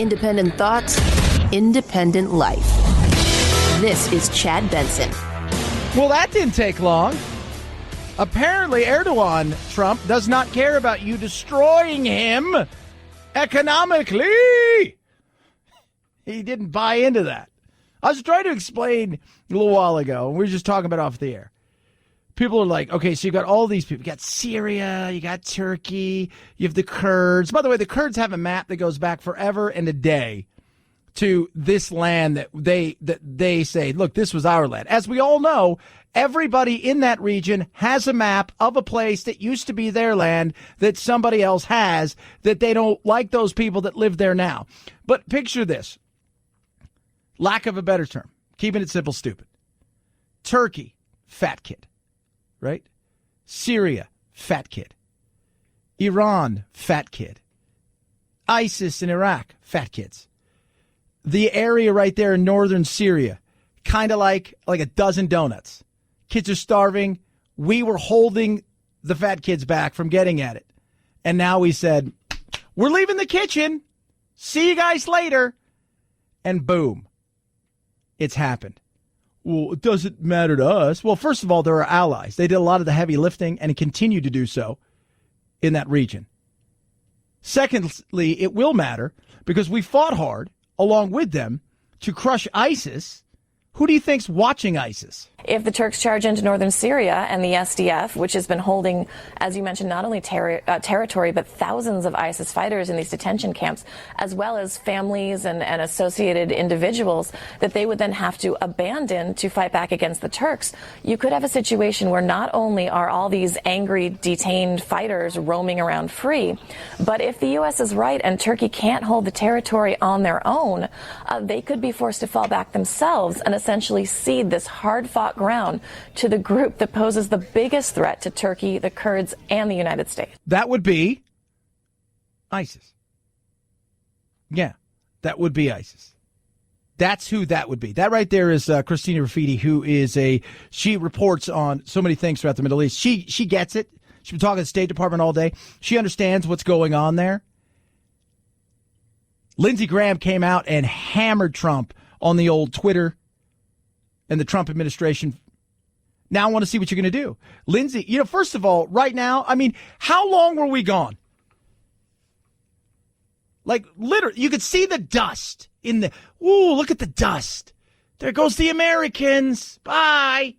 Independent thoughts, independent life. This is Chad Benson. Well, that didn't take long. Apparently, Trump does not care about you destroying him economically. He didn't buy into that. I was trying to explain a little while ago, and we were just talking about it off the air. People are like, okay, so you got all these people. You got Syria, you got Turkey, you have the Kurds. By the way, the Kurds have a map that goes back forever and a day to this land that they say, look, this was our land. As we all know, everybody in that region has a map of a place that used to be their land that somebody else has, that they don't like those people that live there now. But picture this. Lack of a better term. Keeping it simple, stupid. Turkey, fat kid. Right? Syria, fat kid. Iran, fat kid. ISIS in Iraq, fat kids. The area right there in northern Syria, kind of like a dozen donuts. Kids are starving. We were holding the fat kids back from getting at it. And now we said, we're leaving the kitchen. See you guys later. And boom, it's happened. Well, it doesn't matter to us. Well, first of all, they're our allies. They did a lot of the heavy lifting and continue to do so in that region. Secondly, it will matter because we fought hard along with them to crush ISIS. Who do you think's watching ISIS? If the Turks charge into northern Syria and the SDF, which has been holding, as you mentioned, not only territory, but thousands of ISIS fighters in these detention camps, as well as families and associated individuals that they would then have to abandon to fight back against the Turks, you could have a situation where not only are all these angry, detained fighters roaming around free, but if the U.S. is right and Turkey can't hold the territory on their own, they could be forced to fall back themselves and essentially cede this hard-fought ground to the group that poses the biggest threat to Turkey, the Kurds, and the United States. That would be ISIS. Yeah, that would be ISIS. That's who that would be. That right there is Christina Rafidi, who is she reports on so many things throughout the Middle East. She gets it. She's been talking to the State Department all day. She understands what's going on there. Lindsey Graham came out and hammered Trump on the old Twitter and the Trump administration. Now I want to see what you're going to do. Lindsey, first of all, right now, how long were we gone? Like, literally, you could see the dust look at the dust. There goes the Americans. Bye.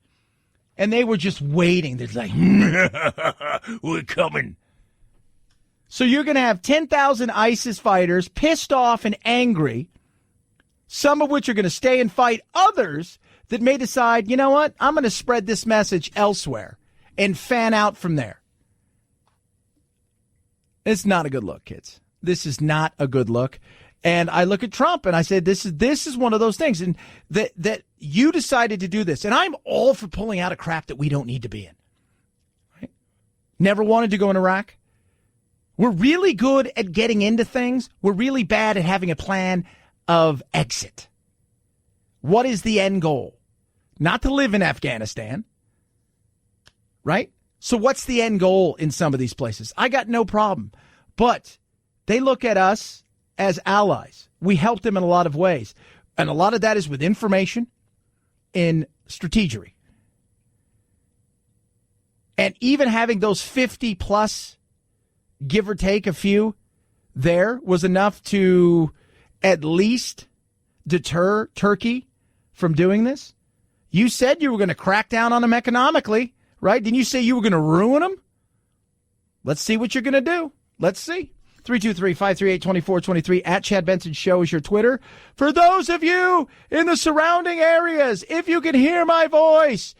And they were just waiting. They're like, we're coming. So you're going to have 10,000 ISIS fighters pissed off and angry, some of which are going to stay and fight, others that may decide, you know what, I'm going to spread this message elsewhere and fan out from there. It's not a good look, kids. This is not a good look. And I look at Trump and I said, this is one of those things. And that you decided to do this. And I'm all for pulling out of crap that we don't need to be in. Right? Never wanted to go in Iraq. We're really good at getting into things. We're really bad at having a plan of exit. What is the end goal? Not to live in Afghanistan, right? So what's the end goal in some of these places? I got no problem. But they look at us as allies. We help them in a lot of ways. And a lot of that is with information and strategy. And even having those 50 plus, give or take a few, there was enough to at least deter Turkey from doing this. You said you were going to crack down on them economically, right? Didn't you say you were going to ruin them? Let's see what you're going to do. Let's see. 323-538-2423 at Chad Benson Show is your Twitter. For those of you in the surrounding areas, if you can hear my voice,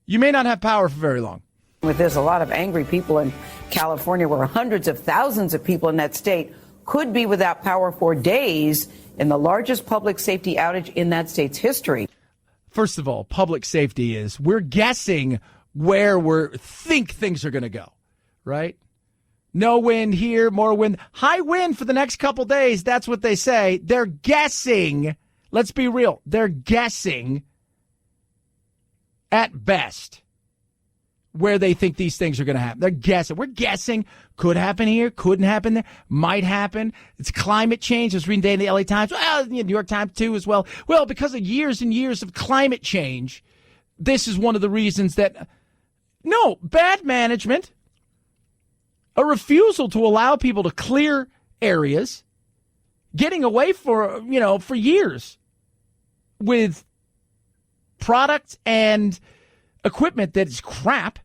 you may not have power for very long. There's a lot of angry people in California where hundreds of thousands of people in that state could be without power for days in the largest public safety outage in that state's history. First of all, public safety is we're guessing where we think things are going to go, right? No wind here, more wind. High wind for the next couple days. That's what they say. They're guessing. Let's be real. They're guessing at best where they think these things are going to happen. They're guessing. We're guessing. Could happen here. Couldn't happen there. Might happen. It's climate change. I was reading today in the LA Times. Well, New York Times too as well. Well, because of years and years of climate change, this is one of the reasons that, no, bad management, a refusal to allow people to clear areas, getting away for years with product and equipment that is crap,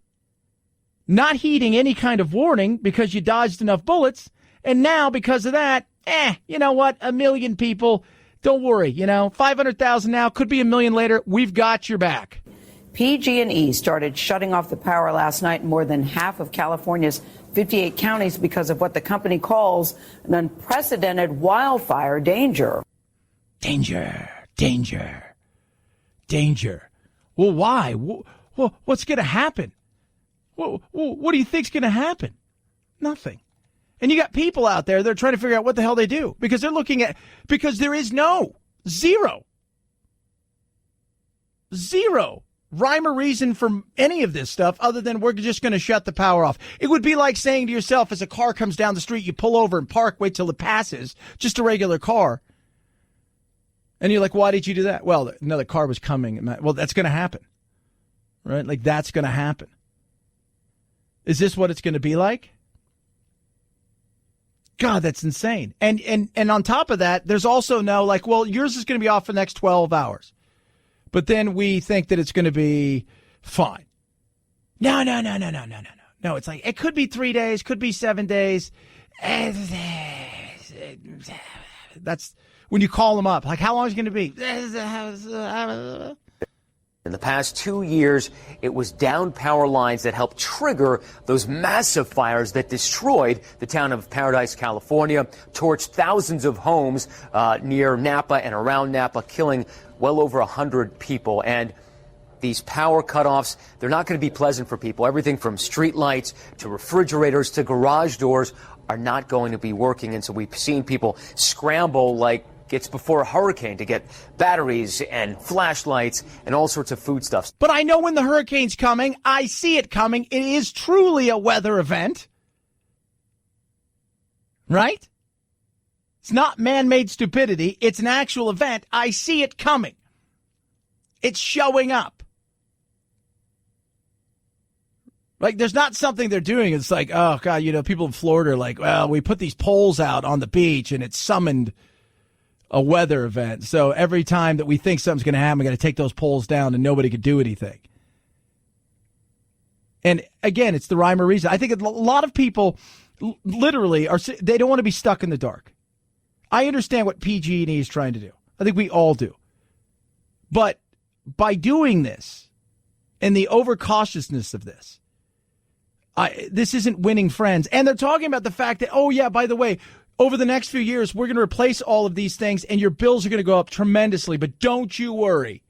not heeding any kind of warning because you dodged enough bullets, and now because of that, you know what, 1 million people, don't worry, 500,000 now, could be 1 million later, we've got your back. PG&E started shutting off the power last night in more than half of California's 58 counties because of what the company calls an unprecedented wildfire danger. Danger. Well, why? Well, what's going to happen? What do you think's going to happen? Nothing. And you got people out there that are trying to figure out what the hell they do because they're looking at, because there is zero rhyme or reason for any of this stuff other than we're just going to shut the power off. It would be like saying to yourself, as a car comes down the street, you pull over and park, wait till it passes, just a regular car. And you're like, why did you do that? Well, another car was coming. Well, that's going to happen, right? Like, that's going to happen. Is this what it's going to be like? God, that's insane. And on top of that, there's also yours is going to be off for the next 12 hours. But then we think that it's going to be fine. No. No, it's like, it could be 3 days, could be 7 days. That's when you call them up. Like, how long is it going to be? In the past 2 years, it was downed power lines that helped trigger those massive fires that destroyed the town of Paradise, California, torched thousands of homes near Napa and around Napa, killing well over 100 people. And these power cutoffs, they're not going to be pleasant for people. Everything from street lights to refrigerators to garage doors are not going to be working. And so we've seen people scramble like it's before a hurricane to get batteries and flashlights and all sorts of foodstuffs. But I know when the hurricane's coming. I see it coming. It is truly a weather event. Right? It's not man-made stupidity. It's an actual event. I see it coming. It's showing up. Like, there's not something they're doing. It's like, oh, God, people in Florida are like, well, we put these poles out on the beach and it summoned a weather event. So every time that we think something's going to happen, we got to take those poles down and nobody could do anything. And again, it's the rhyme or reason. I think a lot of people literally they don't want to be stuck in the dark. I understand what PG&E is trying to do. I think we all do. But by doing this and the overcautiousness of this, this isn't winning friends. And they're talking about the fact that, oh, yeah, by the way, over the next few years, we're going to replace all of these things and your bills are going to go up tremendously. But don't you worry,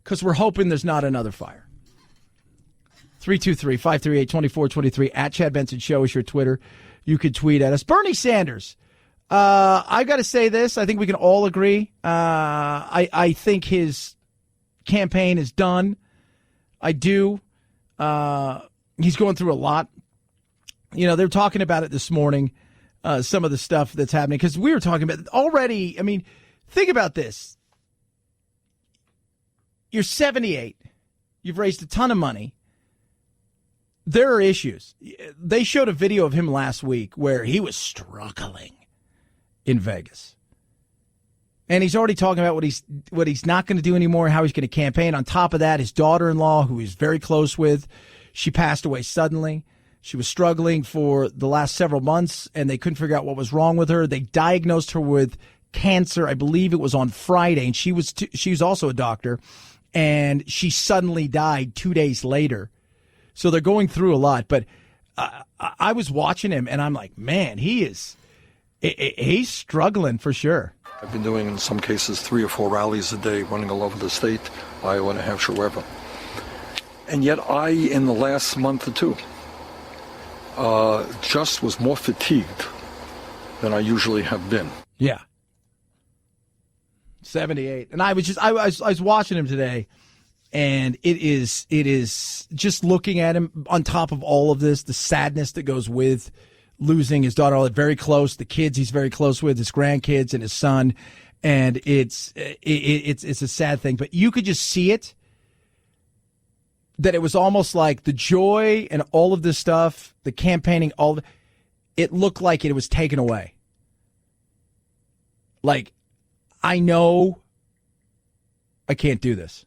because we're hoping there's not another fire. 323-538-2423 at Chad Benson Show is your Twitter. You could tweet at us. Bernie Sanders. I got to say this. I think we can all agree. I think his campaign is done. I do. He's going through a lot. They're talking about it this morning, some of the stuff that's happening. Because we were talking about already. I mean, think about this. You're 78. You've raised a ton of money. There are issues. They showed a video of him last week where he was struggling in Vegas. And he's already talking about what he's not going to do anymore, how he's going to campaign. On top of that, his daughter-in-law, who he's very close with, she passed away suddenly. She was struggling for the last several months, and they couldn't figure out what was wrong with her. They diagnosed her with cancer. I believe it was on Friday, and she was also a doctor, and she suddenly died 2 days later. So they're going through a lot. But I was watching him, and I'm like, man, he's struggling for sure. I've been doing, in some cases, 3 or 4 rallies a day, running all over the state, Iowa, New Hampshire, wherever. And yet in the last month or two, just was more fatigued than I usually have been. Yeah. 78. And I was watching him today, And it is just looking at him on top of all of this, the sadness that goes with losing his daughter, very close, the kids he's very close with, his grandkids and his son. And it's a sad thing, but you could just see it, that it was almost like the joy and all of this stuff, the campaigning, it looked like it was taken away. Like, I know I can't do this.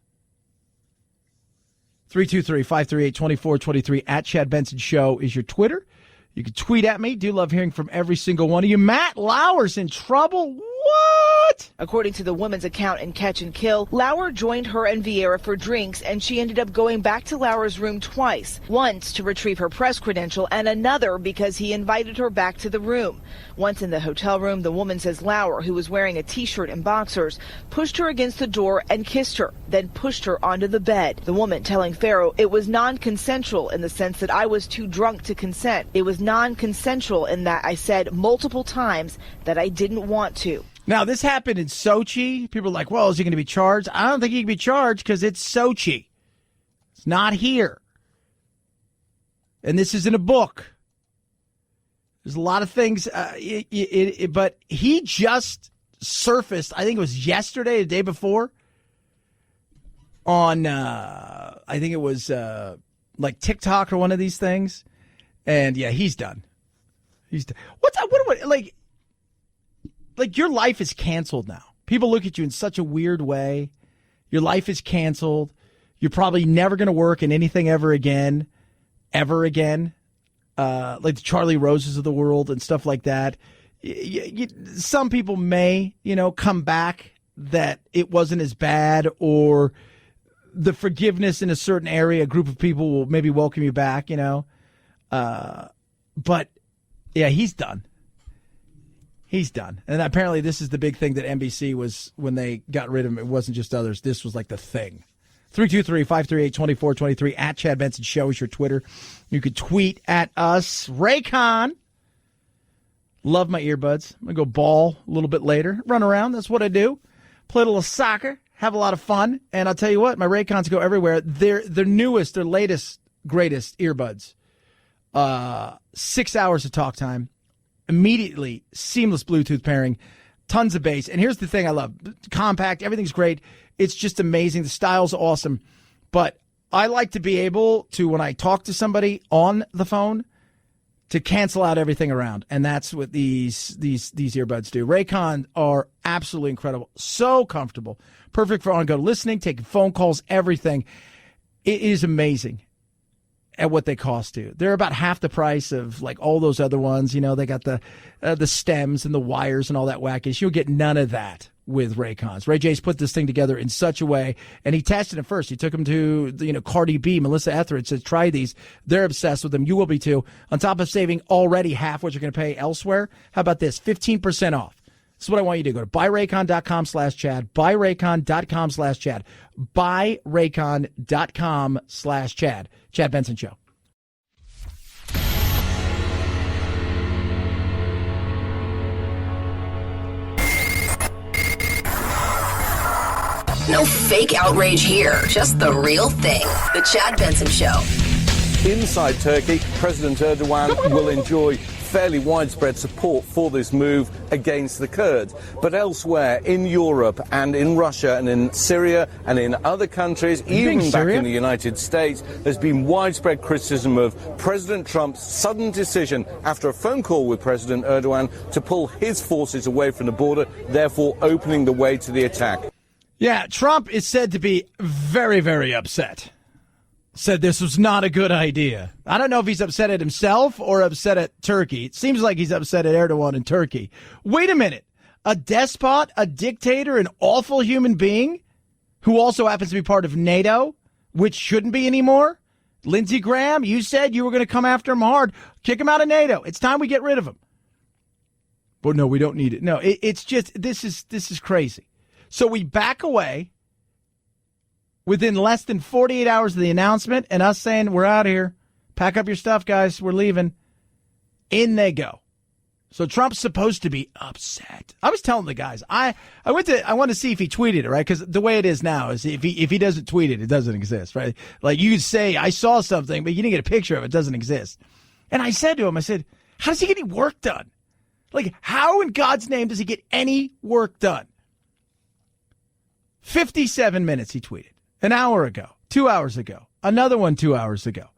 323-538-2423 at Chad Benson Show is your Twitter. You can tweet at me. Do love hearing from every single one of you. Matt Lauer's in trouble. What? According to the woman's account in Catch and Kill, Lauer joined her and Vieira for drinks, and she ended up going back to Lauer's room twice, once to retrieve her press credential and another because he invited her back to the room. Once in the hotel room, the woman says Lauer, who was wearing a T-shirt and boxers, pushed her against the door and kissed her, then pushed her onto the bed. The woman telling Farrow it was non-consensual in the sense that I was too drunk to consent. It was non-consensual in that I said multiple times that I didn't want to. Now, this happened in Sochi. People are like, well, is he going to be charged? I don't think he can be charged because it's Sochi. It's not here. And this is in a book. There's a lot of things, but he just surfaced, I think it was yesterday, the day before, on, I think it was like TikTok or one of these things. And yeah, he's done. He's done. Like your life is canceled now. People look at you in such a weird way. Your life is canceled. You're probably never going to work in anything ever again. Like the Charlie Roses of the world and stuff like that. Some people may, come back that it wasn't as bad, or the forgiveness in a certain area, a group of people will maybe welcome you back, But yeah, he's done. He's done. And apparently this is the big thing that NBC was when they got rid of him. It wasn't just others. This was like the thing. 323-538-2423 at Chad Benson Show is your Twitter. You could tweet at us. Raycon. Love my earbuds. I'm going to go ball a little bit later. Run around. That's what I do. Play a little soccer. Have a lot of fun. And I'll tell you what, my Raycons go everywhere. They're their newest, their latest, greatest earbuds. 6 hours of talk time. Immediately, seamless Bluetooth pairing, tons of bass. And here's the thing I love. Compact, everything's great. It's just amazing. The style's awesome. But I like to be able to, when I talk to somebody on the phone, to cancel out everything around. And that's what these earbuds do. Raycon are absolutely incredible. So comfortable. Perfect for on-go listening, taking phone calls, everything. It is amazing at what they cost to. They're about half the price of like all those other ones. They got the stems and the wires and all that wackish. You'll get none of that with Raycons. Ray J's put this thing together in such a way, and he tested it first. He took them to Cardi B, Melissa Etheridge says, try these. They're obsessed with them. You will be too. On top of saving already half what you're going to pay elsewhere, how about this? 15% off. This is what I want you to do. Go to buyraycon.com/Chad. Buyraycon.com/Chad. Buyraycon.com/Chad. Chad Benson Show. No fake outrage here, just the real thing. The Chad Benson Show. Inside Turkey, President Erdogan will enjoy fairly widespread support for this move against the Kurds. But elsewhere in Europe and in Russia and in Syria and in other countries, even back in the United States, there's been widespread criticism of President Trump's sudden decision after a phone call with President Erdogan to pull his forces away from the border, therefore opening the way to the attack. Yeah, Trump is said to be very, very upset. Said this was not a good idea. I don't know if he's upset at himself or upset at Turkey. It seems like he's upset at Erdogan and Turkey. Wait a minute. A despot, a dictator, an awful human being who also happens to be part of NATO, which shouldn't be anymore? Lindsey Graham, you said you were going to come after him hard. Kick him out of NATO. It's time we get rid of him. But no, we don't need it. No, it's just, this is crazy. So we back away within less than 48 hours of the announcement and us saying, we're out of here. Pack up your stuff, guys. We're leaving. In they go. So Trump's supposed to be upset. I was telling the guys, I want to see if he tweeted it, right? Because the way it is now is if he doesn't tweet it, it doesn't exist, right? Like you say, I saw something, but you didn't get a picture of it. It doesn't exist. And I said to him, I said, how does he get any work done? Like, how in God's name does he get any work done? 57 minutes he tweeted. An hour ago. 2 hours ago. Another one 2 hours ago.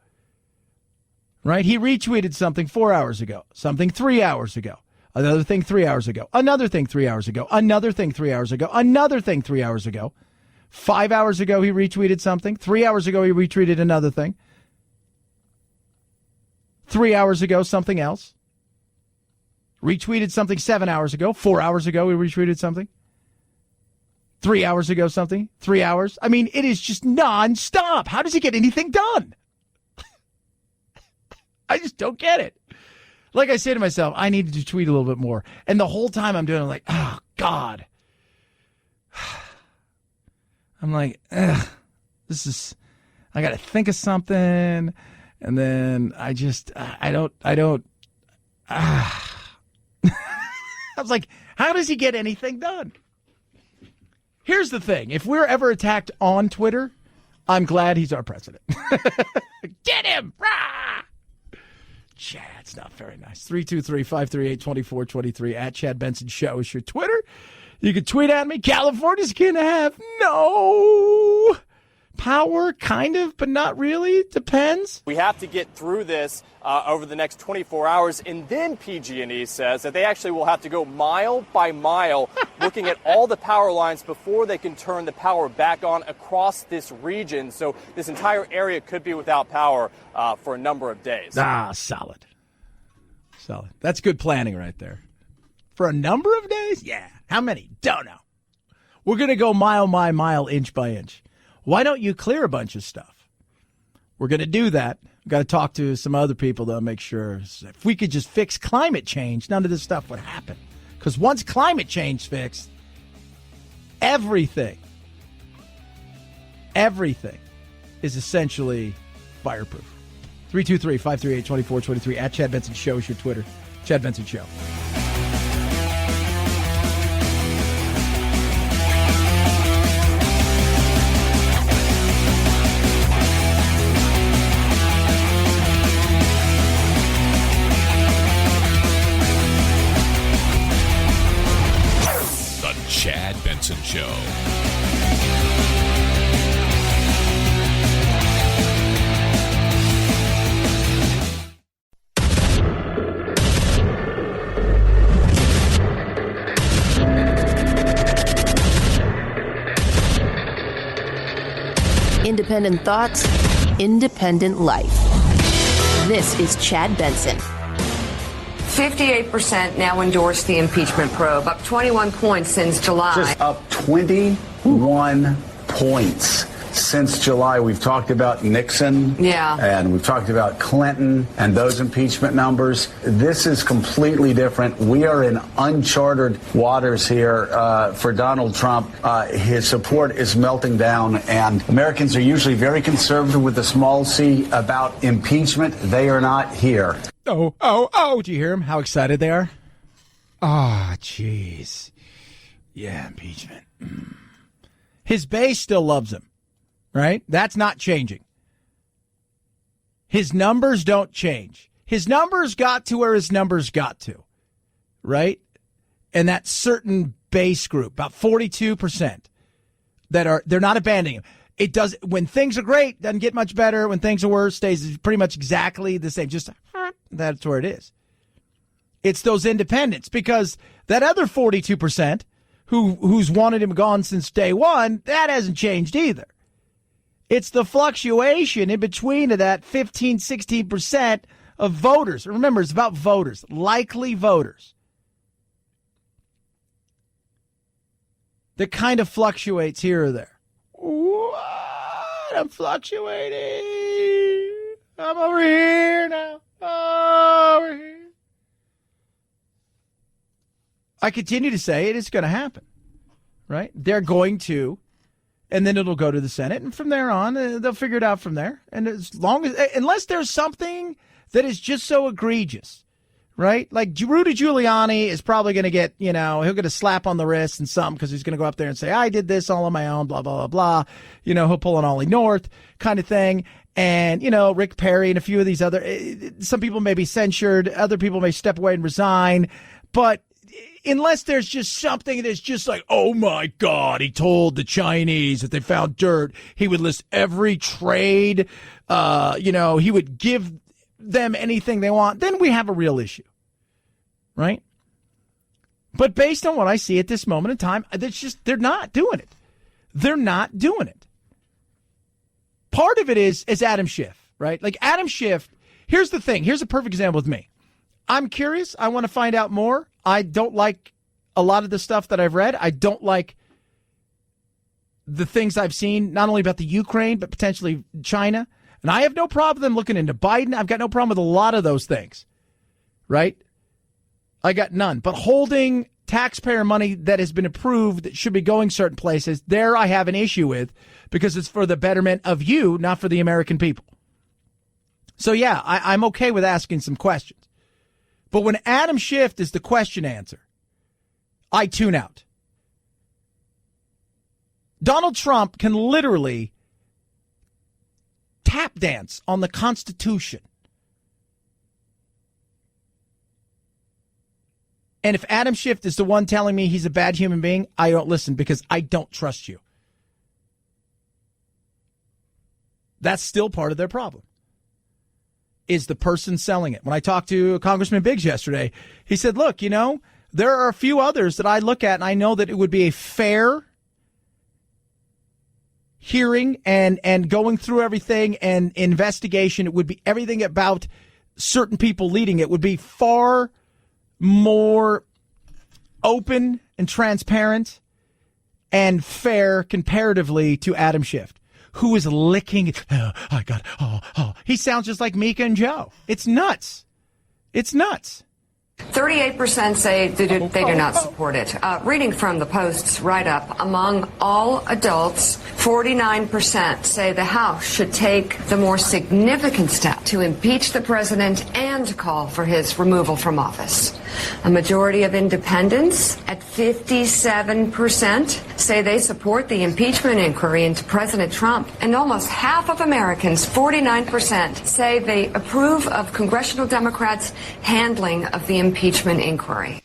Right? He retweeted something 4 hours ago. Something 3 hours ago. Another thing 3 hours ago. Another thing 3 hours ago. Another thing 3 hours ago. Another thing 3 hours ago. 5 hours ago he retweeted something. 3 hours ago he retweeted another thing. 3 hours ago something else. Retweeted something 7 hours ago. 4 hours ago he retweeted something. 3 hours ago something. 3 hours. I mean, it is just nonstop. How does he get anything done? I just don't get it. Like I say to myself, I need to tweet a little bit more. And the whole time I'm doing it, I'm like, oh, God. I'm like, I got to think of something. And then I was like, how does he get anything done? Here's the thing. If we're ever attacked on Twitter, I'm glad he's our president. Get him! Rah! Chad, it's not very nice. 323-538-2423 at Chad Benson Show is your Twitter. You can tweet at me. California's going to have no power, kind of, but not really. Depends. We have to get through this over the next 24 hours. And then PG&E says that they actually will have to go mile by mile looking at all the power lines before they can turn the power back on across this region. So this entire area could be without power for a number of days. Solid. Solid. That's good planning right there. For a number of days? Yeah. How many? Don't know. We're going to go mile by mile, inch by inch. Why don't you clear a bunch of stuff? We're going to do that. We've got to talk to some other people to make sure. If we could just fix climate change, none of this stuff would happen. Because once climate change fixed, everything is essentially fireproof. 323-538-2423 at Chad Benson Show is your Twitter. Chad Benson Show. Chad Benson Show. Independent thoughts, independent life. This is Chad Benson. 58% now endorse the impeachment probe, up 21 points since July. Just up 21 points since July. We've talked about Nixon. Yeah. And we've talked about Clinton and those impeachment numbers. This is completely different. We are in uncharted waters here for Donald Trump. His support is melting down, and Americans are usually very conservative with a small c about impeachment. They are not here. Oh, do you hear them? How excited they are? Jeez. Yeah, impeachment. His base still loves him, right? That's not changing. His numbers don't change. His numbers got to where his numbers got to, right? And that certain base group, about 42%, they're not abandoning him. It does, when things are great, doesn't get much better. When things are worse, stays pretty much exactly the same. Just that's where it is. It's those independents, because that other 42% who's wanted him gone since day one, that hasn't changed either. It's the fluctuation in between of that 15, 16% of voters. Remember, it's about voters, likely voters. That kind of fluctuates here or there. What? I'm fluctuating. I'm over here now. Over here. I continue to say it is going to happen, right? They're going to, and then it'll go to the Senate, and from there on, they'll figure it out from there. And as long as, unless there's something that is just so egregious, right? Like Rudy Giuliani is probably going to get, he'll get a slap on the wrist and something because he's going to go up there and say, I did this all on my own, blah, blah, blah, blah. He'll pull an Ollie North kind of thing. And, Rick Perry and a few of these some people may be censured. Other people may step away and resign. But unless there's just something that's just like, oh, my God, he told the Chinese that they found dirt. He would list every trade. He would give them anything they want. Then we have a real issue. Right? But based on what I see at this moment in time, they're not doing it. They're not doing it. Part of it is Adam Schiff, right? Like Adam Schiff, here's the thing. Here's a perfect example with me. I'm curious. I want to find out more. I don't like a lot of the stuff that I've read. I don't like the things I've seen, not only about the Ukraine, but potentially China. And I have no problem with them looking into Biden. I've got no problem with a lot of those things, right? I got none. But holding taxpayer money that has been approved that should be going certain places, there I have an issue with because it's for the betterment of you, not for the American people. So, yeah, I'm okay with asking some questions. But when Adam Schiff is the question answer, I tune out. Donald Trump can literally tap dance on the Constitution. And if Adam Schiff is the one telling me he's a bad human being, I don't listen because I don't trust you. That's still part of their problem, is the person selling it. When I talked to Congressman Biggs yesterday, he said, look, there are a few others that I look at and I know that it would be a fair hearing and going through everything and investigation. It would be everything about certain people leading it would be far more open and transparent and fair comparatively to Adam Schiff, who is licking. He sounds just like Mika and Joe. It's nuts. It's nuts. 38% say they do not support it. Reading from the Post's write-up, among all adults, 49% say the House should take the more significant step to impeach the president and call for his removal from office. A majority of independents, at 57%, say they support the impeachment inquiry into President Trump. And almost half of Americans, 49%, say they approve of congressional Democrats' handling of the impeachment inquiry.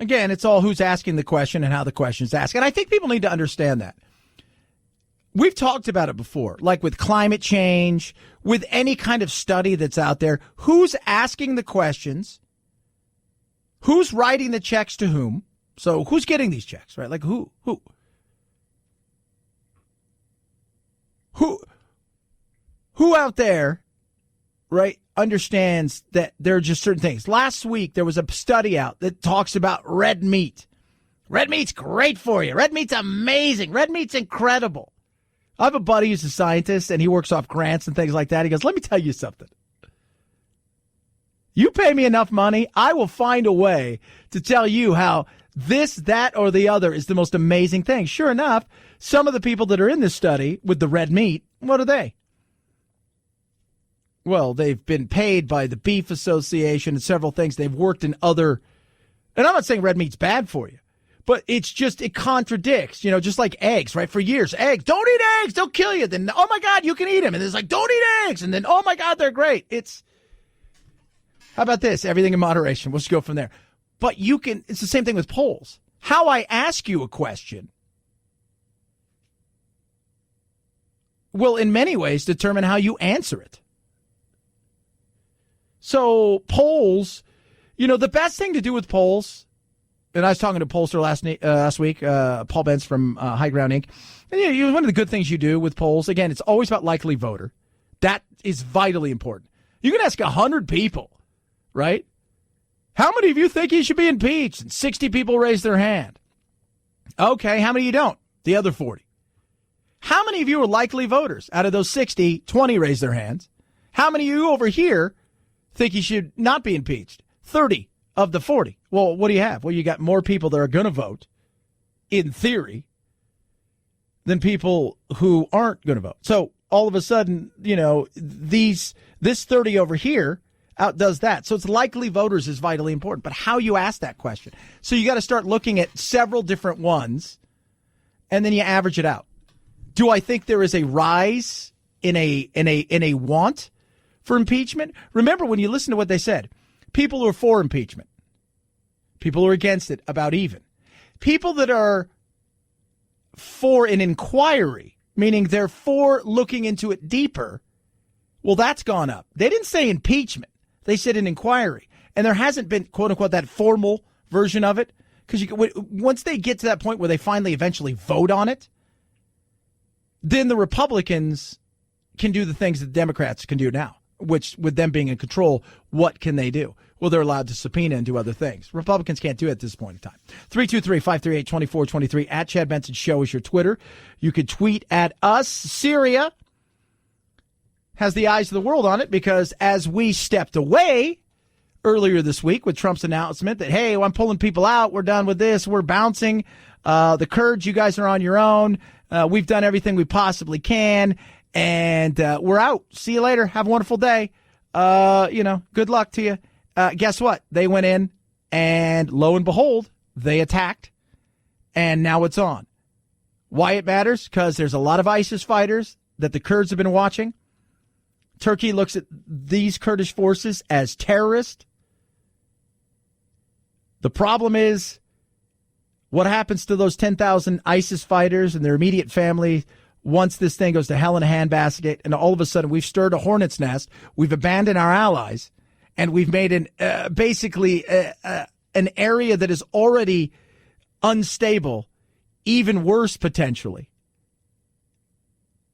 Again, it's all who's asking the question and how the question's asked. And I think people need to understand that. We've talked about it before, like with climate change, with any kind of study that's out there. Who's asking the questions? Who's writing the checks to whom? So who's getting these checks, right? Like who out there, right, understands that there are just certain things. Last week, there was a study out that talks about red meat. Red meat's great for you. Red meat's amazing. Red meat's incredible. I have a buddy who's a scientist, and he works off grants and things like that. He goes, let me tell you something. You pay me enough money, I will find a way to tell you how this, that, or the other is the most amazing thing. Sure enough, some of the people that are in this study with the red meat, what are they? Well, they've been paid by the Beef Association and several things. They've worked in other, and I'm not saying red meat's bad for you, but it's just, it contradicts, just like eggs, right? For years, eggs, don't eat eggs, they'll kill you. Then, oh my God, you can eat them. And it's like, don't eat eggs. And then, oh my God, they're great. How about this? Everything in moderation. We'll just go from there. But it's the same thing with polls. How I ask you a question will in many ways determine how you answer it. So polls, the best thing to do with polls, and I was talking to a pollster last week, Paul Bentz from High Ground Inc. And one of the good things you do with polls, again, it's always about likely voter. That is vitally important. You can ask 100 people, right? How many of you think he should be impeached? And 60 people raise their hand. Okay, how many of you don't? The other 40. How many of you are likely voters? Out of those 60, 20 raise their hands. How many of you over here think he should not be impeached? 30 of the 40. Well, what do you have? Well, you got more people that are going to vote, in theory, than people who aren't going to vote. So all of a sudden, this 30 over here, outdoes that. So it's likely voters is vitally important. But how you ask that question. So you got to start looking at several different ones, and then you average it out. Do I think there is a rise in a want for impeachment? Remember, when you listen to what they said, people who are for impeachment, people who are against it, about even. People that are for an inquiry, meaning they're for looking into it deeper, well, that's gone up. They didn't say impeachment. They said an inquiry. And there hasn't been, quote unquote, that formal version of it. Because once they get to that point where they finally eventually vote on it, then the Republicans can do the things that the Democrats can do now, which with them being in control, what can they do? Well, they're allowed to subpoena and do other things. Republicans can't do it at this point in time. 323-538-2423 at Chad Benson Show is your Twitter. You could tweet at us. Syria has the eyes of the world on it because as we stepped away earlier this week with Trump's announcement that, hey, I'm pulling people out, we're done with this, we're bouncing. The Kurds, you guys are on your own. We've done everything we possibly can, and we're out. See you later. Have a wonderful day. Good luck to you. Guess what? They went in, and lo and behold, they attacked, and now it's on. Why it matters? Because there's a lot of ISIS fighters that the Kurds have been watching. Turkey looks at these Kurdish forces as terrorists. The problem is, what happens to those 10,000 ISIS fighters and their immediate family once this thing goes to hell in a handbasket, and all of a sudden we've stirred a hornet's nest, we've abandoned our allies, and we've made an area that is already unstable even worse potentially.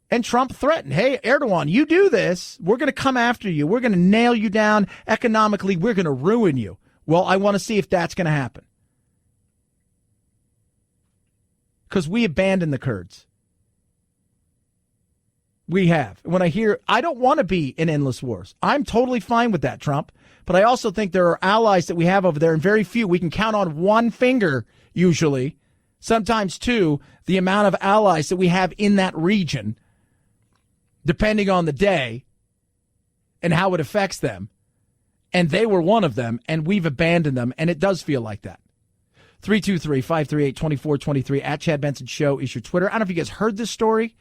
And Trump threatened, hey, Erdogan, you do this, we're going to come after you. We're going to nail you down economically. We're going to ruin you. Well, I want to see if that's going to happen. Because we abandoned the Kurds. We have. When I don't want to be in endless wars. I'm totally fine with that, Trump. But I also think there are allies that we have over there, and very few. We can count on one finger, usually, sometimes two, the amount of allies that we have in that region, depending on the day and how it affects them. And they were one of them, and we've abandoned them, and it does feel like that. 323-538-2423 at Chad Benson Show is your Twitter. I don't know if you guys heard this story,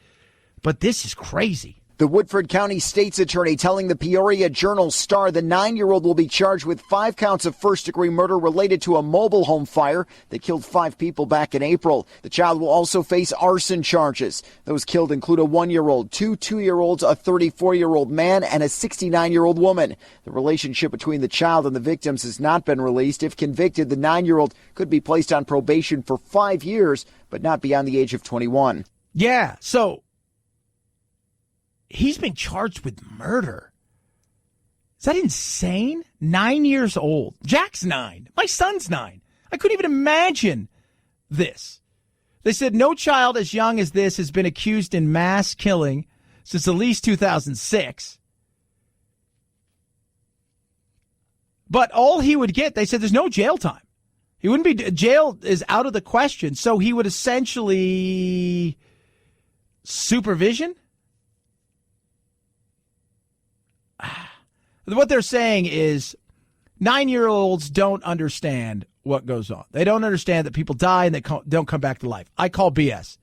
but this is crazy. The Woodford County State's Attorney telling the Peoria Journal-Star the 9-year-old will be charged with 5 counts of first-degree murder related to a mobile home fire that killed 5 people back in April. The child will also face arson charges. Those killed include a 1-year-old, 2 2-year-olds, a 34-year-old man, and a 69-year-old woman. The relationship between the child and the victims has not been released. If convicted, the 9-year-old could be placed on probation for 5 years, but not beyond the age of 21. Yeah, so he's been charged with murder. Is that insane? 9 years old. Jack's 9. My son's 9. I couldn't even imagine this. They said no child as young as this has been accused in mass killing since at least 2006. But all he would get, they said there's no jail time. He wouldn't be, jail is out of the question. So he would essentially supervision. What they're saying is 9-year-olds don't understand what goes on. They don't understand that people die and they don't come back to life. I call BS.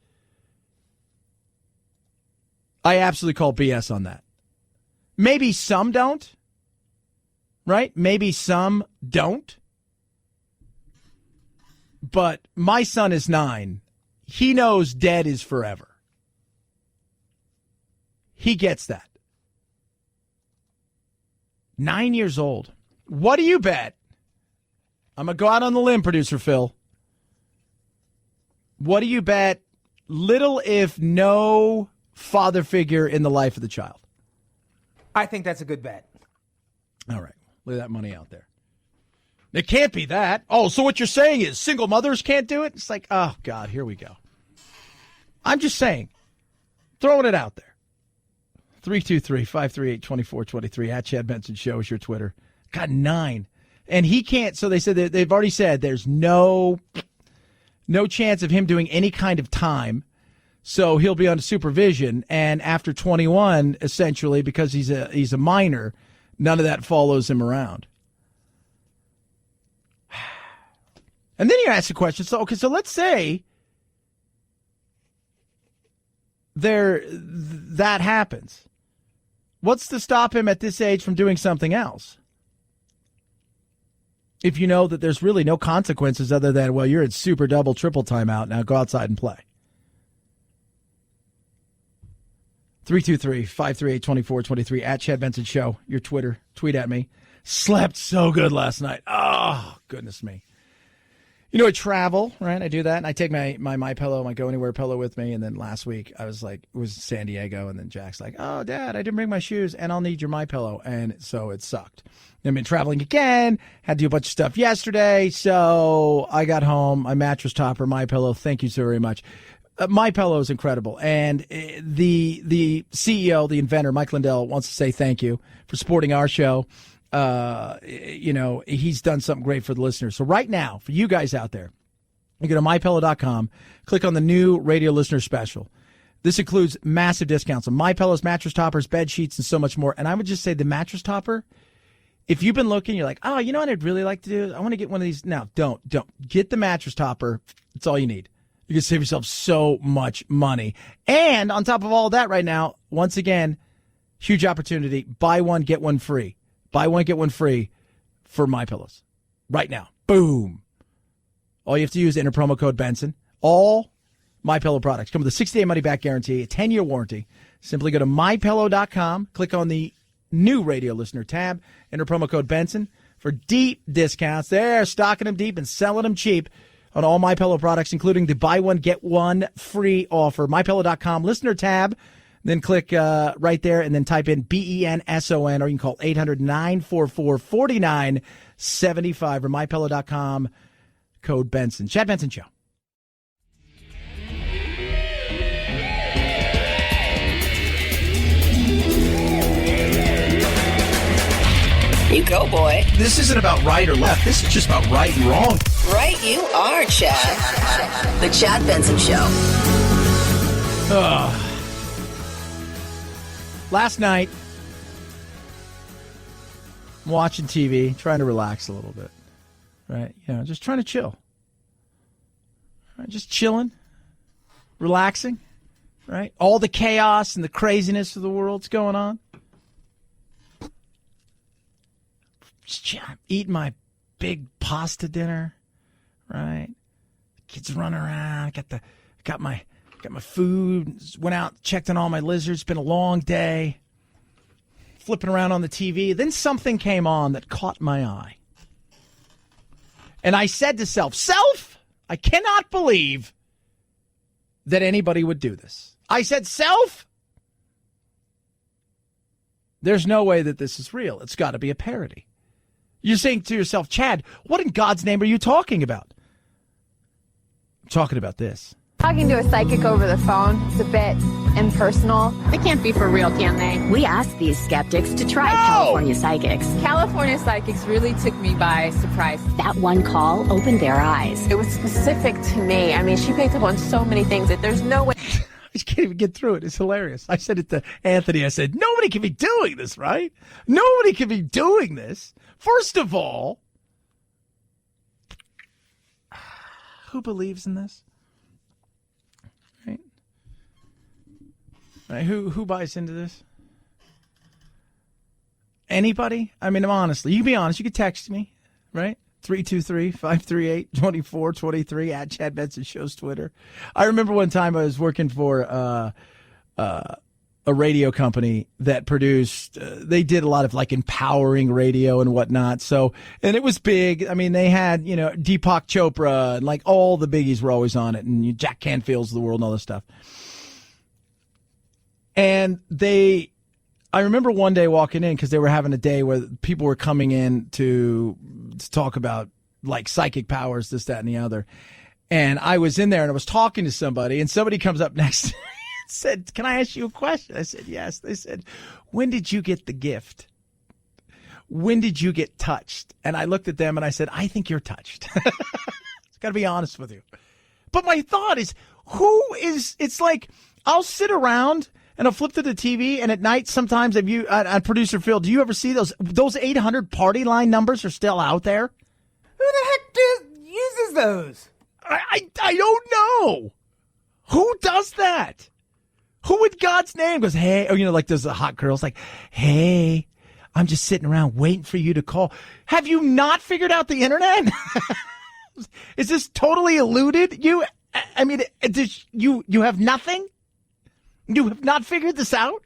I absolutely call BS on that. Maybe some don't, right? Maybe some don't. But my son is 9. He knows dead is forever. He gets that. 9 years old. What do you bet? I'm going to go out on the limb, producer Phil. What do you bet? Little if no father figure in the life of the child. I think that's a good bet. All right. Lay that money out there. It can't be that. Oh, so what you're saying is single mothers can't do it? It's like, oh, God, here we go. I'm just saying. Throwing it out there. 323-538-2423 at Chad Benson Show is your Twitter. God, 9. And he can't, so they said they've already said there's no chance of him doing any kind of time. So he'll be under supervision. And after 21, essentially, because he's a minor, None of that follows him around. And then you ask the question, so let's say that happens. What's to stop him at this age from doing something else? If you know that there's really no consequences other than, well, you're in super double, triple timeout, now go outside and play. 323-538-2423 at Chad Benson Show, your Twitter. Tweet at me. Slept so good last night. Oh, goodness me. You know, I travel, right? I do that, and I take my MyPillow, my Go Anywhere pillow with me, and then last week I was like, it was San Diego, and then Jack's like, oh, Dad, I didn't bring my shoes, and I'll need your MyPillow, and so it sucked. I've been traveling again, had to do a bunch of stuff yesterday, so I got home, my mattress topper, MyPillow, thank you so very much. MyPillow is incredible, and the CEO, the inventor, Mike Lindell, wants to say thank you for supporting our show. He's done something great for the listeners. So right now, for you guys out there, you go to MyPillow.com, click on the new radio listener special. This includes massive discounts on MyPillows, mattress toppers, bed sheets, and so much more. And I would just say the mattress topper, if you've been looking, you're like, oh, you know what I'd really like to do? I want to get one of these. No, don't. Get the mattress topper. It's all you need. You can save yourself so much money. And on top of all that right now, once again, huge opportunity. Buy one, get one free. Buy one, get one free for MyPillows right now. Boom. All you have to use is enter promo code Benson. All MyPillow products come with a 60-day money-back guarantee, a 10-year warranty. Simply go to MyPillow.com, click on the new radio listener tab, enter promo code Benson for deep discounts. They're stocking them deep and selling them cheap on all MyPillow products, including the buy one, get one free offer. MyPillow.com, listener tab. Then click right there and then type in BENSON, or you can call 800-944-4975 or MyPillow.com, code Benson. Chad Benson Show. You go, boy. This isn't about right or left. This is just about right and wrong. Right you are, Chad. The Chad Benson Show. Last night, I'm watching TV, trying to relax a little bit, right? Just trying to chill. Right? Just chilling, relaxing, right? All the chaos and the craziness of the world's going on. Just eating my big pasta dinner, right? Kids running around. Got my food, went out, checked on all my lizards. It's been a long day. Flipping around on the TV. Then something came on that caught my eye. And I said to self, I cannot believe that anybody would do this. I said, self, there's no way that this is real. It's got to be a parody. You're saying to yourself, Chad, what in God's name are you talking about? I'm talking about this. Talking to a psychic over the phone is a bit impersonal. They can't be for real, can they? We asked these skeptics to try California psychics. California psychics really took me by surprise. That one call opened their eyes. It was specific to me. I mean, she picked up on so many things that there's no way. I just can't even get through it. It's hilarious. I said it to Anthony. I said, nobody can be doing this, right? Nobody can be doing this. First of all, who believes in this? Right, who buys into this? Anybody? I mean, honestly, you can be honest. You can text me, right? 323-538-2423 at Chad Benson Show's Twitter. I remember one time I was working for a radio company that produced, they did a lot of like empowering radio and whatnot. So, and it was big. I mean, they had, Deepak Chopra and like all the biggies were always on it, and Jack Canfield's of the world and all this stuff. And I remember one day walking in because they were having a day where people were coming in to talk about like psychic powers, this, that, and the other. And I was in there and I was talking to somebody, and somebody comes up next to me and said, "Can I ask you a question?" I said, "Yes." They said, "When did you get the gift? When did you get touched?" And I looked at them and I said, "I think you're touched." Got to be honest with you. But my thought is, it's like I'll sit around and I'll flip to the TV, and at night sometimes on Producer Phil, do you ever see those 800 party line numbers are still out there? Who the heck uses those? I don't know. Who does that? Who in God's name goes, hey, or, like there's the hot girls like, hey, I'm just sitting around waiting for you to call. Have you not figured out the internet? Is this totally eluded you? I mean, you have nothing? You have not figured this out?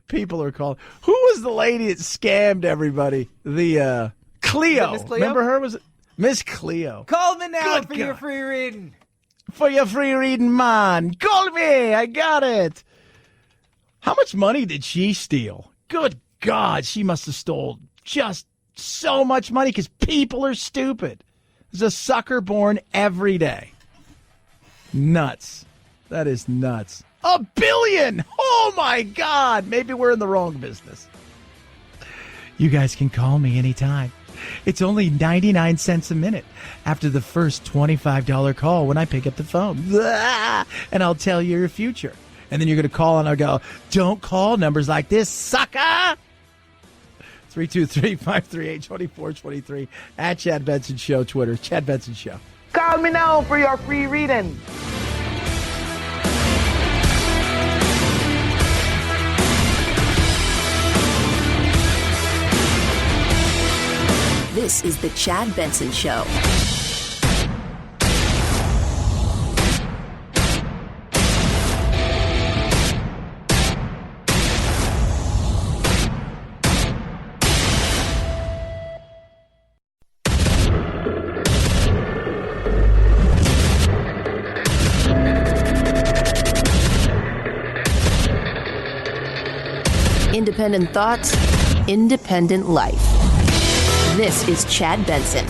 People are calling. Who was the lady that scammed everybody? The Cleo. Miss Cleo? Remember her? Was it Miss Cleo? Call me now Good for your God. free reading. For your free reading, man. Call me. I got it. How much money did she steal? Good God, she must have stole just so much money because people are stupid. There's a sucker born every day. Nuts. That is nuts. $1 billion. Oh, my God. Maybe we're in the wrong business. You guys can call me anytime. It's only 99 cents a minute after the first $25 call when I pick up the phone. And I'll tell you your future. And then you're going to call and I'll go, don't call numbers like this, sucker. 323-538-2423 at Chad Benson Show, Twitter, Chad Benson Show. Call me now for your free reading. This is the Chad Benson Show. Independent thoughts, independent life. This is Chad Benson.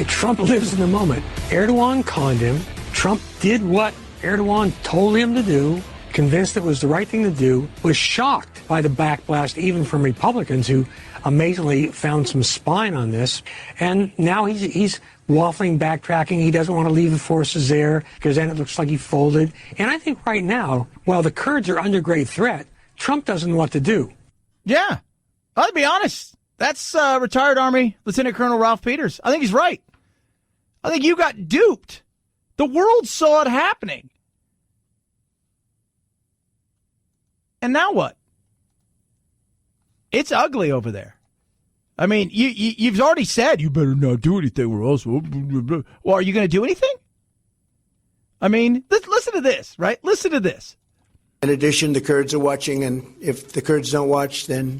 Trump lives in the moment. Erdogan conned him. Trump did what Erdogan told him to do, convinced it was the right thing to do, was shocked by the backblast even from Republicans who amazingly found some spine on this. And now he's waffling, backtracking. He doesn't want to leave the forces there because then it looks like he folded. And I think right now, while the Kurds are under great threat, Trump doesn't know what to do. Yeah. I'll be honest. That's retired Army Lieutenant Colonel Ralph Peters. I think he's right. I think you got duped. The world saw it happening. And now what? It's ugly over there. I mean, you've already said you better not do anything or else. Well, are you going to do anything? I mean, listen to this, right? Listen to this. In addition, the Kurds are watching, and if the Kurds don't watch, then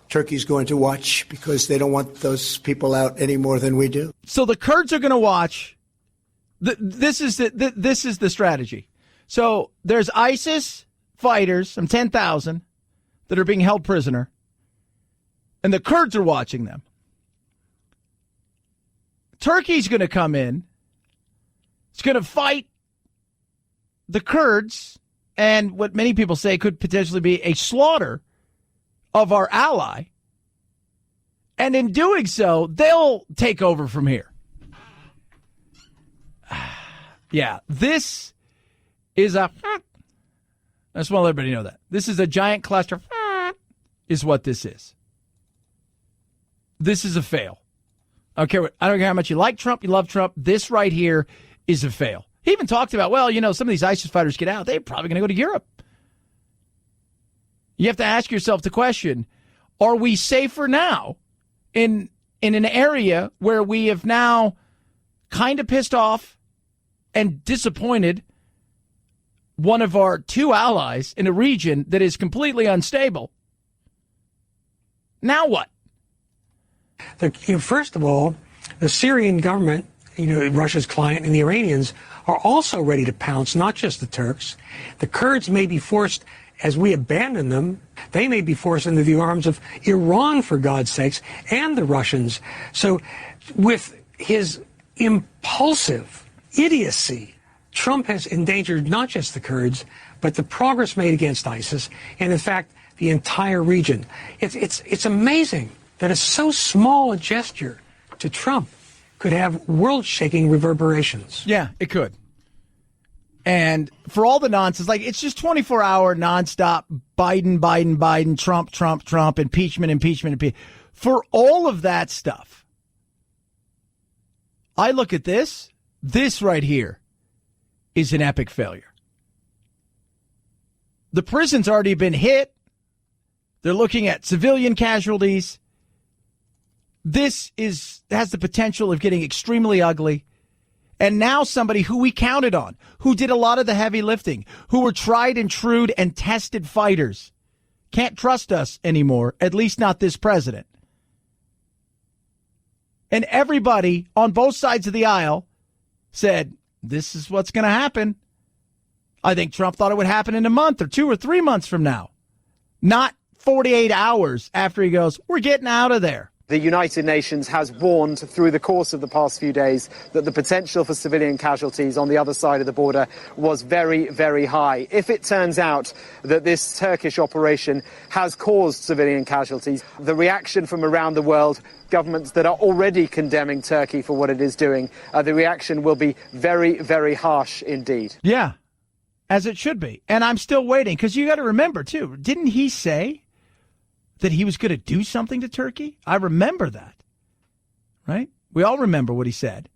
Turkey's going to watch because they don't want those people out any more than we do. So the Kurds are going to watch. This is the strategy. So there's ISIS fighters, some 10,000, that are being held prisoner, and the Kurds are watching them. Turkey's going to come in. It's going to fight the Kurds, and what many people say could potentially be a slaughter of our ally. And in doing so, they'll take over from here. Yeah, this is a... I just want to let everybody know that. This is a giant cluster, is what this is. This is a fail. I don't care how much you like Trump, you love Trump. This right here is a fail. He even talked about, well, some of these ISIS fighters get out. They're probably going to go to Europe. You have to ask yourself the question, are we safer now in an area where we have now kind of pissed off and disappointed one of our two allies in a region that is completely unstable? Now what? First of all, the Syrian government, Russia's client, and the Iranians are also ready to pounce, not just the Turks. The Kurds may be forced, as we abandon them, they may be forced into the arms of Iran, for God's sakes, and the Russians. So with his impulsive idiocy, Trump has endangered not just the Kurds, but the progress made against ISIS, and in fact, the entire region. It's amazing that so small a gesture to Trump could have world-shaking reverberations. Yeah, it could. And for all the nonsense, like it's just 24-hour nonstop Biden, Trump, impeachment. For all of that stuff, I look at this. This right here is an epic failure. The prison's already been hit. They're looking at civilian casualties. This has the potential of getting extremely ugly. And now somebody who we counted on, who did a lot of the heavy lifting, who were tried and true and tested fighters, can't trust us anymore, at least not this president. And everybody on both sides of the aisle said, this is what's going to happen. I think Trump thought it would happen in a month or 2 or 3 months from now, not 48 hours after he goes, we're getting out of there. The United Nations has warned through the course of the past few days that the potential for civilian casualties on the other side of the border was very, very high. If it turns out that this Turkish operation has caused civilian casualties, the reaction from around the world, governments that are already condemning Turkey for what it is doing, the reaction will be very, very harsh indeed. Yeah, as it should be. And I'm still waiting, because you got to remember, too, didn't he say that he was going to do something to Turkey? I remember that, right? We all remember what he said.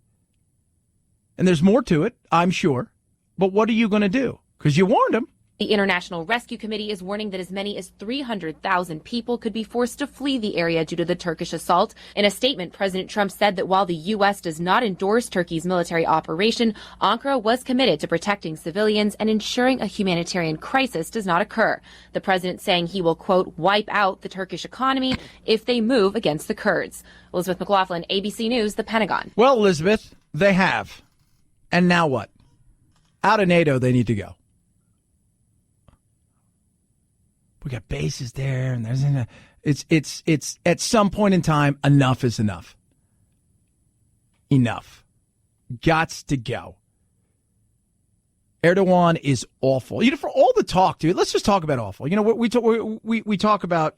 And there's more to it, I'm sure. But what are you going to do? Because you warned him. The International Rescue Committee is warning that as many as 300,000 people could be forced to flee the area due to the Turkish assault. In a statement, President Trump said that while the U.S. does not endorse Turkey's military operation, Ankara was committed to protecting civilians and ensuring a humanitarian crisis does not occur. The president saying he will, quote, wipe out the Turkish economy if they move against the Kurds. Elizabeth McLaughlin, ABC News, The Pentagon. Well, Elizabeth, they have. And now what? Out of NATO, they need to go. We got bases there, and there's it's at some point in time, enough is enough. Enough. Gots to go. Erdogan is awful. You know, for all the talk, dude, let's just talk about awful. You know, we talk about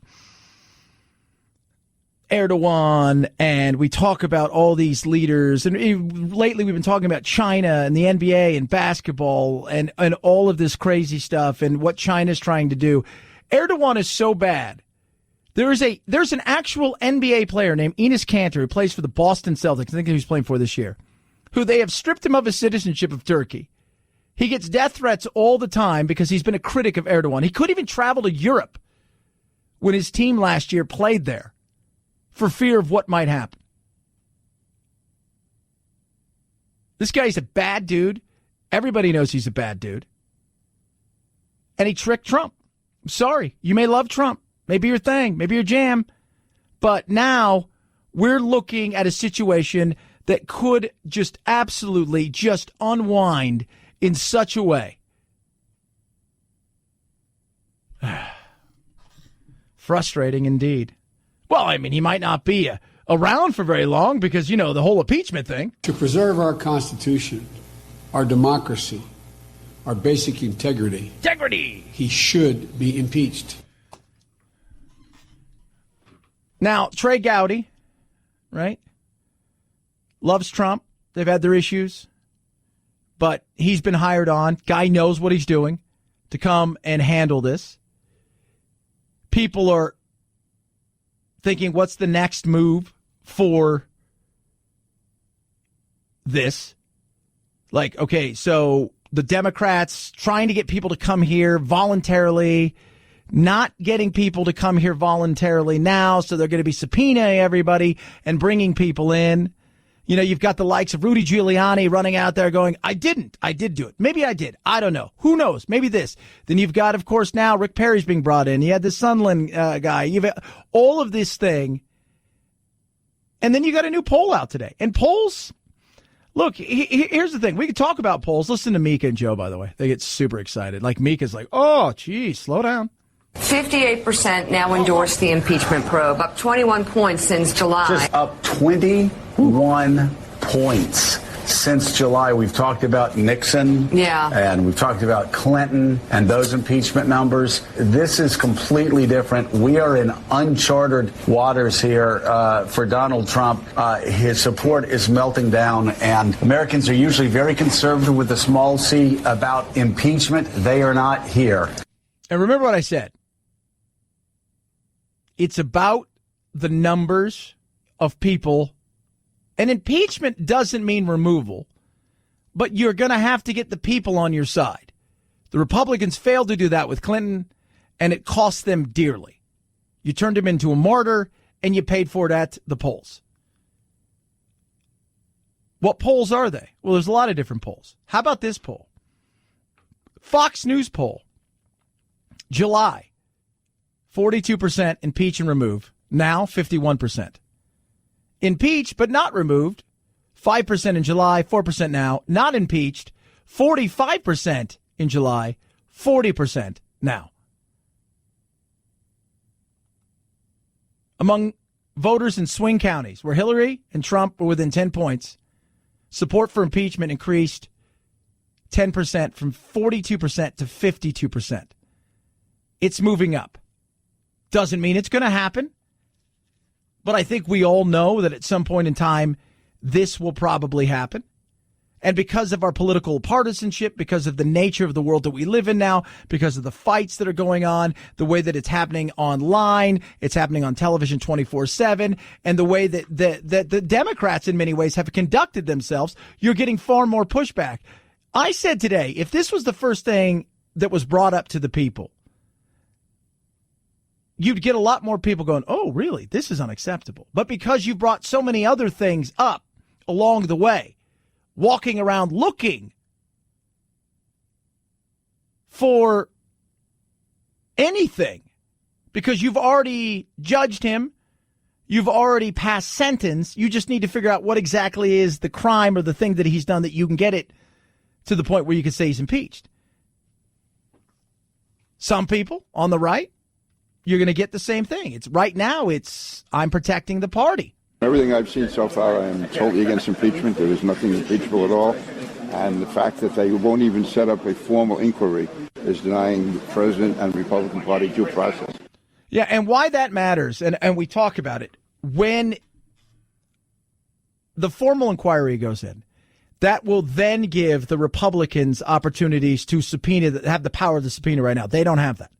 Erdogan, and we talk about all these leaders, and lately we've been talking about China and the NBA and basketball and all of this crazy stuff and what China's trying to do. Erdogan is so bad. There's an actual NBA player named Enes Kanter who plays for the Boston Celtics. I think he was playing for this year, who they have stripped him of his citizenship of Turkey. He gets death threats all the time because he's been a critic of Erdogan. He couldn't even travel to Europe when his team last year played there for fear of what might happen. This guy's a bad dude. Everybody knows he's a bad dude. And he tricked Trump. I'm sorry. You may love Trump. Maybe your thing. Maybe your jam. But now we're looking at a situation that could just absolutely just unwind in such a way. Frustrating indeed. Well, I mean, he might not be around for very long because, you know, the whole impeachment thing. To preserve our Constitution, our democracy, our basic integrity. He should be impeached. Now, Trey Gowdy, right, loves Trump. They've had their issues. But he's been hired on. Guy knows what he's doing to come and handle this. People are thinking, what's the next move for this? Like, okay, so the Democrats trying to get people to come here voluntarily, not getting people to come here voluntarily now, so they're going to be subpoenaing everybody and bringing people in. You know, you've got the likes of Rudy Giuliani running out there going, I did do it. Maybe I did. I don't know. Who knows? Maybe this. Then you've got, of course, now Rick Perry's being brought in. You had the Sunland guy. You've all of this thing. And then you got a new poll out today. And polls, look, here's the thing. We can talk about polls. Listen to Mika and Joe, by the way. They get super excited. Like Mika's like, oh, geez, slow down. 58% now endorse the impeachment probe, up 21 points since July. Just up 21 points. Since July, we've talked about Nixon. Yeah. And we've talked about Clinton and those impeachment numbers. This is completely different. We are in uncharted waters here for Donald Trump. His support is melting down, and Americans are usually very conservative with a small c about impeachment. They are not here. And remember what I said. It's about the numbers of people. And impeachment doesn't mean removal, but you're going to have to get the people on your side. The Republicans failed to do that with Clinton, and it cost them dearly. You turned him into a martyr, and you paid for it at the polls. What polls are they? Well, there's a lot of different polls. How about this poll? Fox News poll. July, 42% impeach and remove. Now, 51%. Impeached but not removed, 5% in July, 4% now. Not impeached, 45% in July, 40% now. Among voters in swing counties where Hillary and Trump were within 10 points, support for impeachment increased 10% from 42% to 52%. It's moving up. Doesn't mean it's going to happen. But I think we all know that at some point in time, this will probably happen. And because of our political partisanship, because of the nature of the world that we live in now, because of the fights that are going on, the way that it's happening online, it's happening on television 24/7, and the way that the Democrats in many ways have conducted themselves, you're getting far more pushback. I said today, if this was the first thing that was brought up to the people, you'd get a lot more people going, oh, really? This is unacceptable. But because you brought so many other things up along the way, walking around looking for anything, because you've already judged him, you've already passed sentence, you just need to figure out what exactly is the crime or the thing that he's done that you can get it to the point where you can say he's impeached. Some people on the right, you're going to get the same thing. It's right now, I'm protecting the party. Everything I've seen so far, I am totally against impeachment. There is nothing impeachable at all. And the fact that they won't even set up a formal inquiry is denying the president and the Republican Party due process. Yeah, and why that matters, and we talk about it, when the formal inquiry goes in, that will then give the Republicans opportunities to subpoena, have the power of the subpoena right now. They don't have that.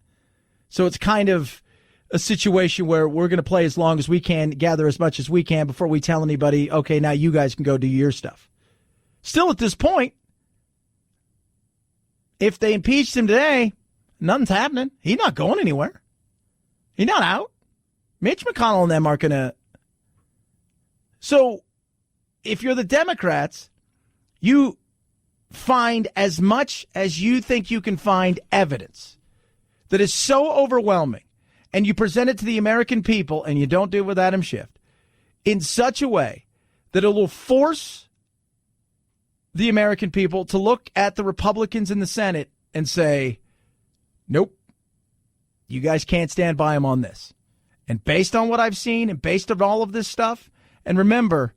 So it's kind of a situation where we're going to play as long as we can, gather as much as we can before we tell anybody, okay, now you guys can go do your stuff. Still at this point, if they impeached him today, nothing's happening. He's not going anywhere. He's not out. Mitch McConnell and them aren't going to. So if you're the Democrats, you find as much as you think you can find evidence that is so overwhelming, and you present it to the American people, and you don't do it with Adam Schiff, in such a way that it will force the American people to look at the Republicans in the Senate and say, nope, you guys can't stand by them on this. And based on what I've seen and based on all of this stuff, and remember,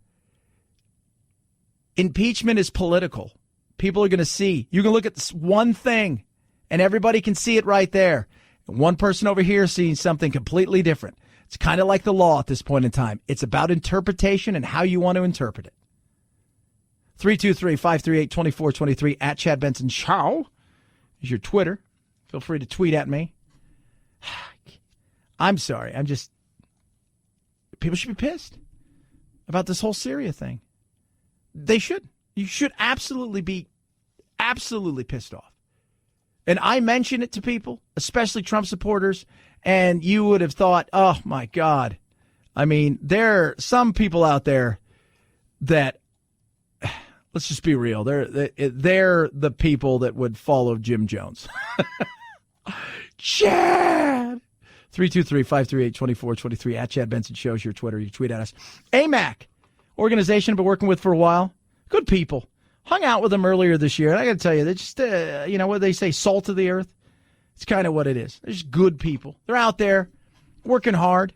impeachment is political. People are going to see. You can look at this one thing, and everybody can see it right there. And one person over here seeing something completely different. It's kind of like the law at this point in time. It's about interpretation and how you want to interpret it. 323-538-2423 at Chad Benson Show is your Twitter. Feel free to tweet at me. I'm sorry. People should be pissed about this whole Syria thing. They should. You should absolutely be pissed off. And I mention it to people, especially Trump supporters, and you would have thought, oh, my God. I mean, there are some people out there that, let's just be real, they're the people that would follow Jim Jones. Chad! 323-538-2423 at Chad Benson Shows, your Twitter. You tweet at us. AMAC, organization I've been working with for a while. Good people. Hung out with them earlier this year. And I got to tell you, they're just, what they say, salt of the earth. It's kind of what it is. They're just good people. They're out there working hard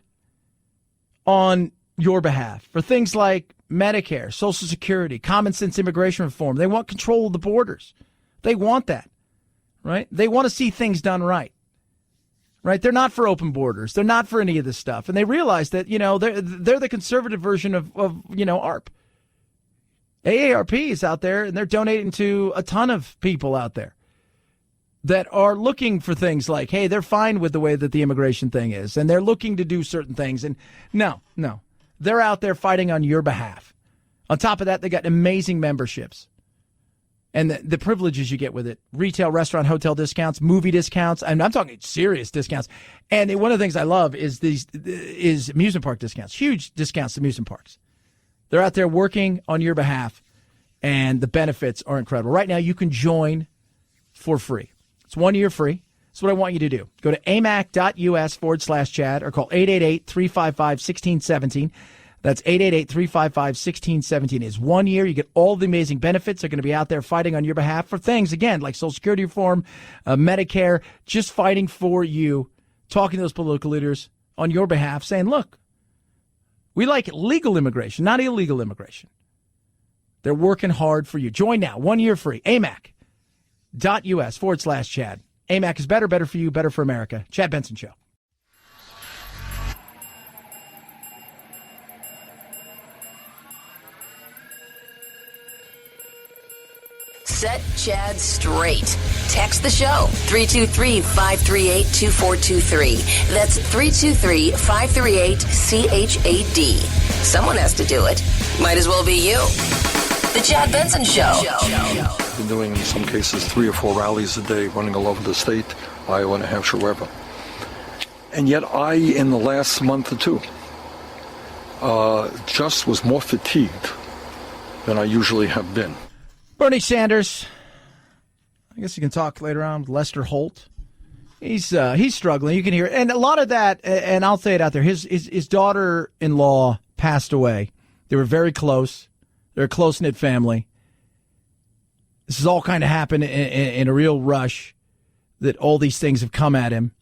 on your behalf for things like Medicare, Social Security, common sense immigration reform. They want control of the borders. They want that, right? They want to see things done right. Right? They're not for open borders. They're not for any of this stuff. And they realize that, they're the conservative version of AARP. AARP is out there, and they're donating to a ton of people out there that are looking for things like, hey, they're fine with the way that the immigration thing is, and they're looking to do certain things. And no, they're out there fighting on your behalf. On top of that, they got amazing memberships. And the privileges you get with it, retail, restaurant, hotel discounts, movie discounts, and I'm talking serious discounts. And one of the things I love is amusement park discounts, huge discounts to amusement parks. They're out there working on your behalf, and the benefits are incredible. Right now, you can join for free. It's 1 year free. That's what I want you to do. Go to amac.us/Chad or call 888-355-1617. That's 888-355-1617. It's 1 year. You get all the amazing benefits. They're going to be out there fighting on your behalf for things, again, like Social Security reform, Medicare, just fighting for you, talking to those political leaders on your behalf, saying, look, we like legal immigration, not illegal immigration. They're working hard for you. Join now. 1 year free. amac.us/Chad. AMAC is better for you, better for America. Chad Benson Show. Set Chad straight. Text the show, 323-538-2423. That's 323-538-CHAD. Someone has to do it. Might as well be you. The Chad Benson Show. I've been doing, in some cases, 3 or 4 rallies a day, running all over the state, Iowa, New Hampshire, wherever. And yet I, in the last month or two, just was more fatigued than I usually have been. Bernie Sanders, I guess you can talk later on with Lester Holt. He's struggling. You can hear it. And a lot of that, and I'll say it out there, his daughter-in-law passed away. They were very close. They're a close-knit family. This has all kind of happened in a real rush that all these things have come at him.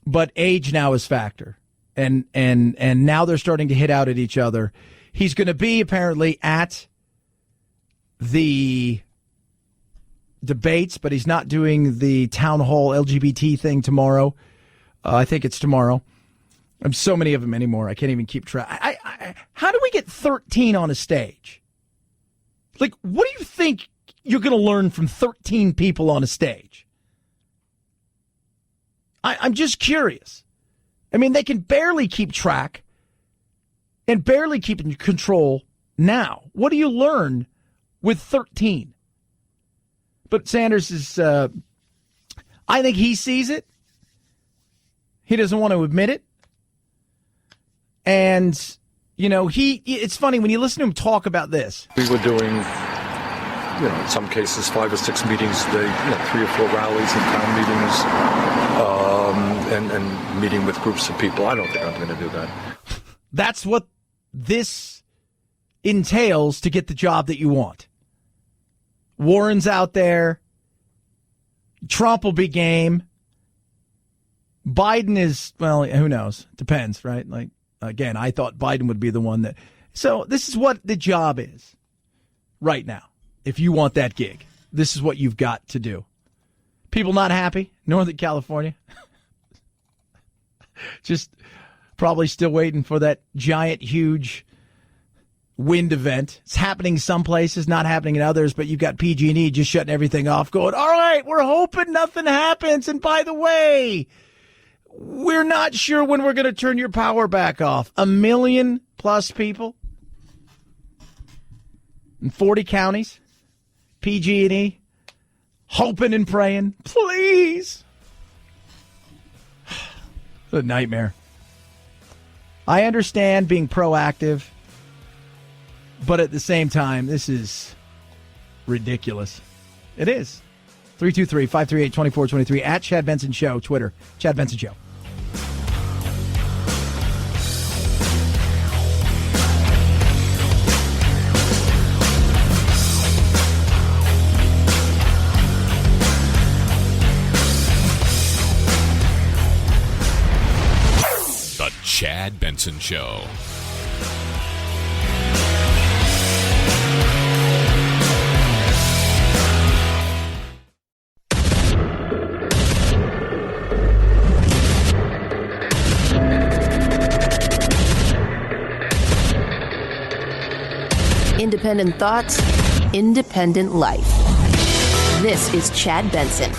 But age now is a factor. And now they're starting to hit out at each other. He's going to be apparently at the debates, but he's not doing the town hall LGBT thing tomorrow. I think it's tomorrow. There's so many of them anymore. I can't even keep track. How do we get 13 on a stage? Like, what do you think you're going to learn from 13 people on a stage? I'm just curious. I mean, they can barely keep track and barely keep in control now. What do you learn with 13? But Sanders is, I think he sees it. He doesn't want to admit it. And, it's funny when you listen to him talk about this. We were doing, in some cases 5 or 6 meetings a day, 3 or 4 rallies and town meetings, and meeting with groups of people. I don't think I'm going to do that. That's what this entails to get the job that you want. Warren's out there. Trump will be game. Biden is, well, who knows? Depends, right? Like, again, I thought Biden would be the one that. So this is what the job is right now. If you want that gig, this is what you've got to do. People not happy? Northern California. Just probably still waiting for that giant, huge wind event. It's happening some places, not happening in others, but you've got PG&E just shutting everything off, going, all right, we're hoping nothing happens. And by the way, we're not sure when we're going to turn your power back off. 1 million plus people in 40 counties, PG&E, hoping and praying, please. It's a nightmare. I understand being proactive, but at the same time, this is ridiculous. It is. 323-538-2423 at Chad Benson Show, Twitter, Chad Benson Show. The Chad Benson Show. Independent thoughts, independent life. This is Chad Benson.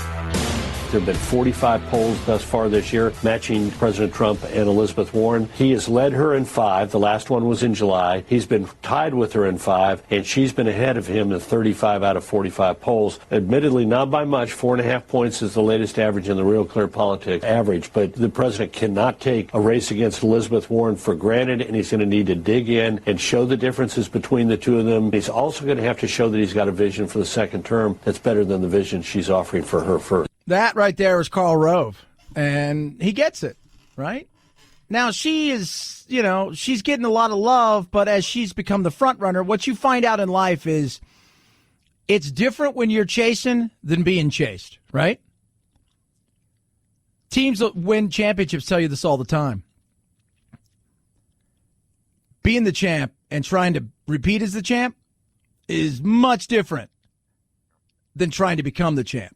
There have been 45 polls thus far this year matching President Trump and Elizabeth Warren. He has led her in 5. The last one was in July. He's been tied with her in 5, and she's been ahead of him in 35 out of 45 polls. Admittedly, not by much. 4.5 points is the latest average in the Real Clear Politics average, but the president cannot take a race against Elizabeth Warren for granted, and he's going to need to dig in and show the differences between the two of them. He's also going to have to show that he's got a vision for the second term that's better than the vision she's offering for her first. That right there is Karl Rove, and he gets it, right? Now, she is, she's getting a lot of love, but as she's become the front runner, what you find out in life is it's different when you're chasing than being chased, right? Teams that win championships tell you this all the time. Being the champ and trying to repeat as the champ is much different than trying to become the champ.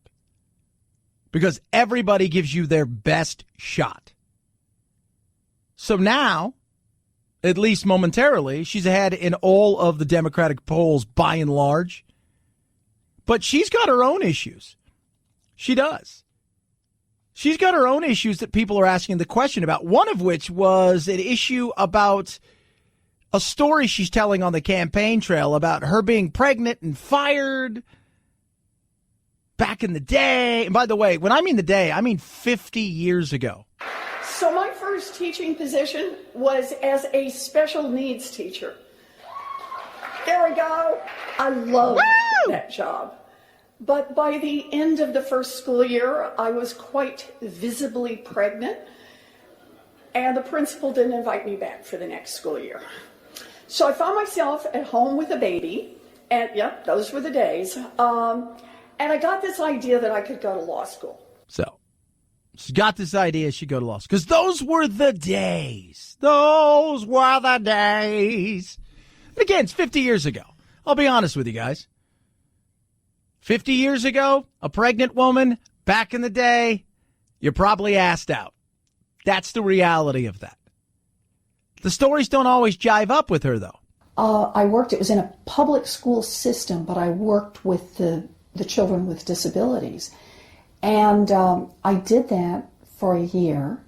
Because everybody gives you their best shot. So now, at least momentarily, she's ahead in all of the Democratic polls by and large. But she's got her own issues. She does. She's got her own issues that people are asking the question about, one of which was an issue about a story she's telling on the campaign trail about her being pregnant and fired back in the day. And by the way, when I mean the day, I mean 50 years ago. So my first teaching position was as a special needs teacher. There we go. I loved that job. But by the end of the first school year, I was quite visibly pregnant, and the principal didn't invite me back for the next school year. So I found myself at home with a baby, and yep, those were the days. And I got this idea that I could go to law school. So she got this idea she'd go to law school. Because those were the days. Those were the days. And again, it's 50 years ago. I'll be honest with you guys. 50 years ago, a pregnant woman, back in the day, you're probably asked out. That's the reality of that. The stories don't always jive up with her, though. It was in a public school system, but I worked with the children with disabilities. And I did that for a year.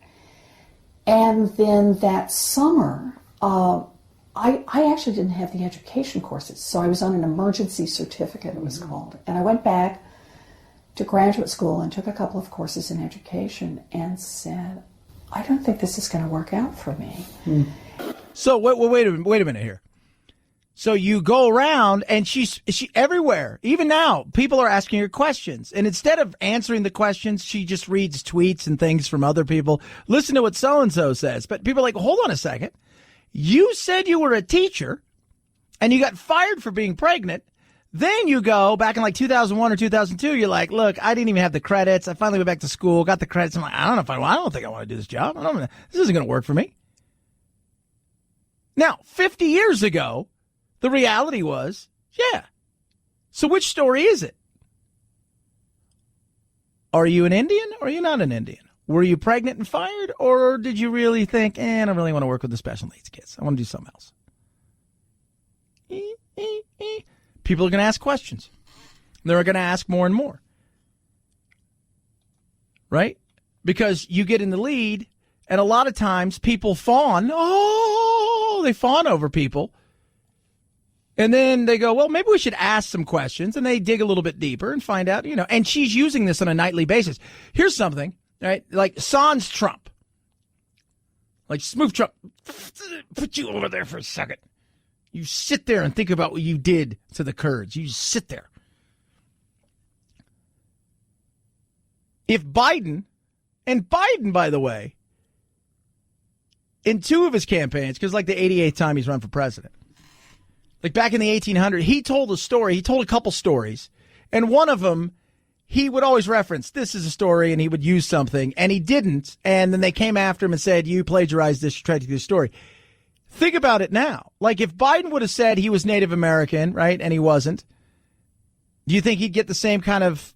And then that summer, I actually didn't have the education courses. So I was on an emergency certificate, it was called. And I went back to graduate school and took a couple of courses in education and said, I don't think this is going to work out for me. So wait a minute here. So you go around and she everywhere, even now, people are asking her questions. And instead of answering the questions, she just reads tweets and things from other people. Listen to what so-and-so says. But people are like, hold on a second. You said you were a teacher and you got fired for being pregnant. Then you go back in like 2001 or 2002. You're like, look, I didn't even have the credits. I finally went back to school, got the credits. I'm like, I don't think I want to do this job. This isn't going to work for me. Now, 50 years ago, the reality was, yeah. So which story is it? Are you an Indian or are you not an Indian? Were you pregnant and fired, or did you really think, I don't really want to work with the special needs kids. I want to do something else. People are going to ask questions. They're going to ask more and more. Right? Because you get in the lead, and a lot of times people fawn. They fawn over people. And then they go, well, maybe we should ask some questions. And they dig a little bit deeper and find out, and she's using this on a nightly basis. Here's something, right? Like sans Trump. Like smooth Trump. Put you over there for a second. You sit there and think about what you did to the Kurds. You just sit there. If Biden, and Biden, by the way, in two of his campaigns, because like the 88th time he's run for president, like back in the 1800s, he told a story. He told a couple stories. And one of them, he would always reference, this is a story, and he would use something. And he didn't. And then they came after him and said, you plagiarized this, you tried to do this story. Think about it now. Like if Biden would have said he was Native American, right, and he wasn't, do you think he'd get the same kind of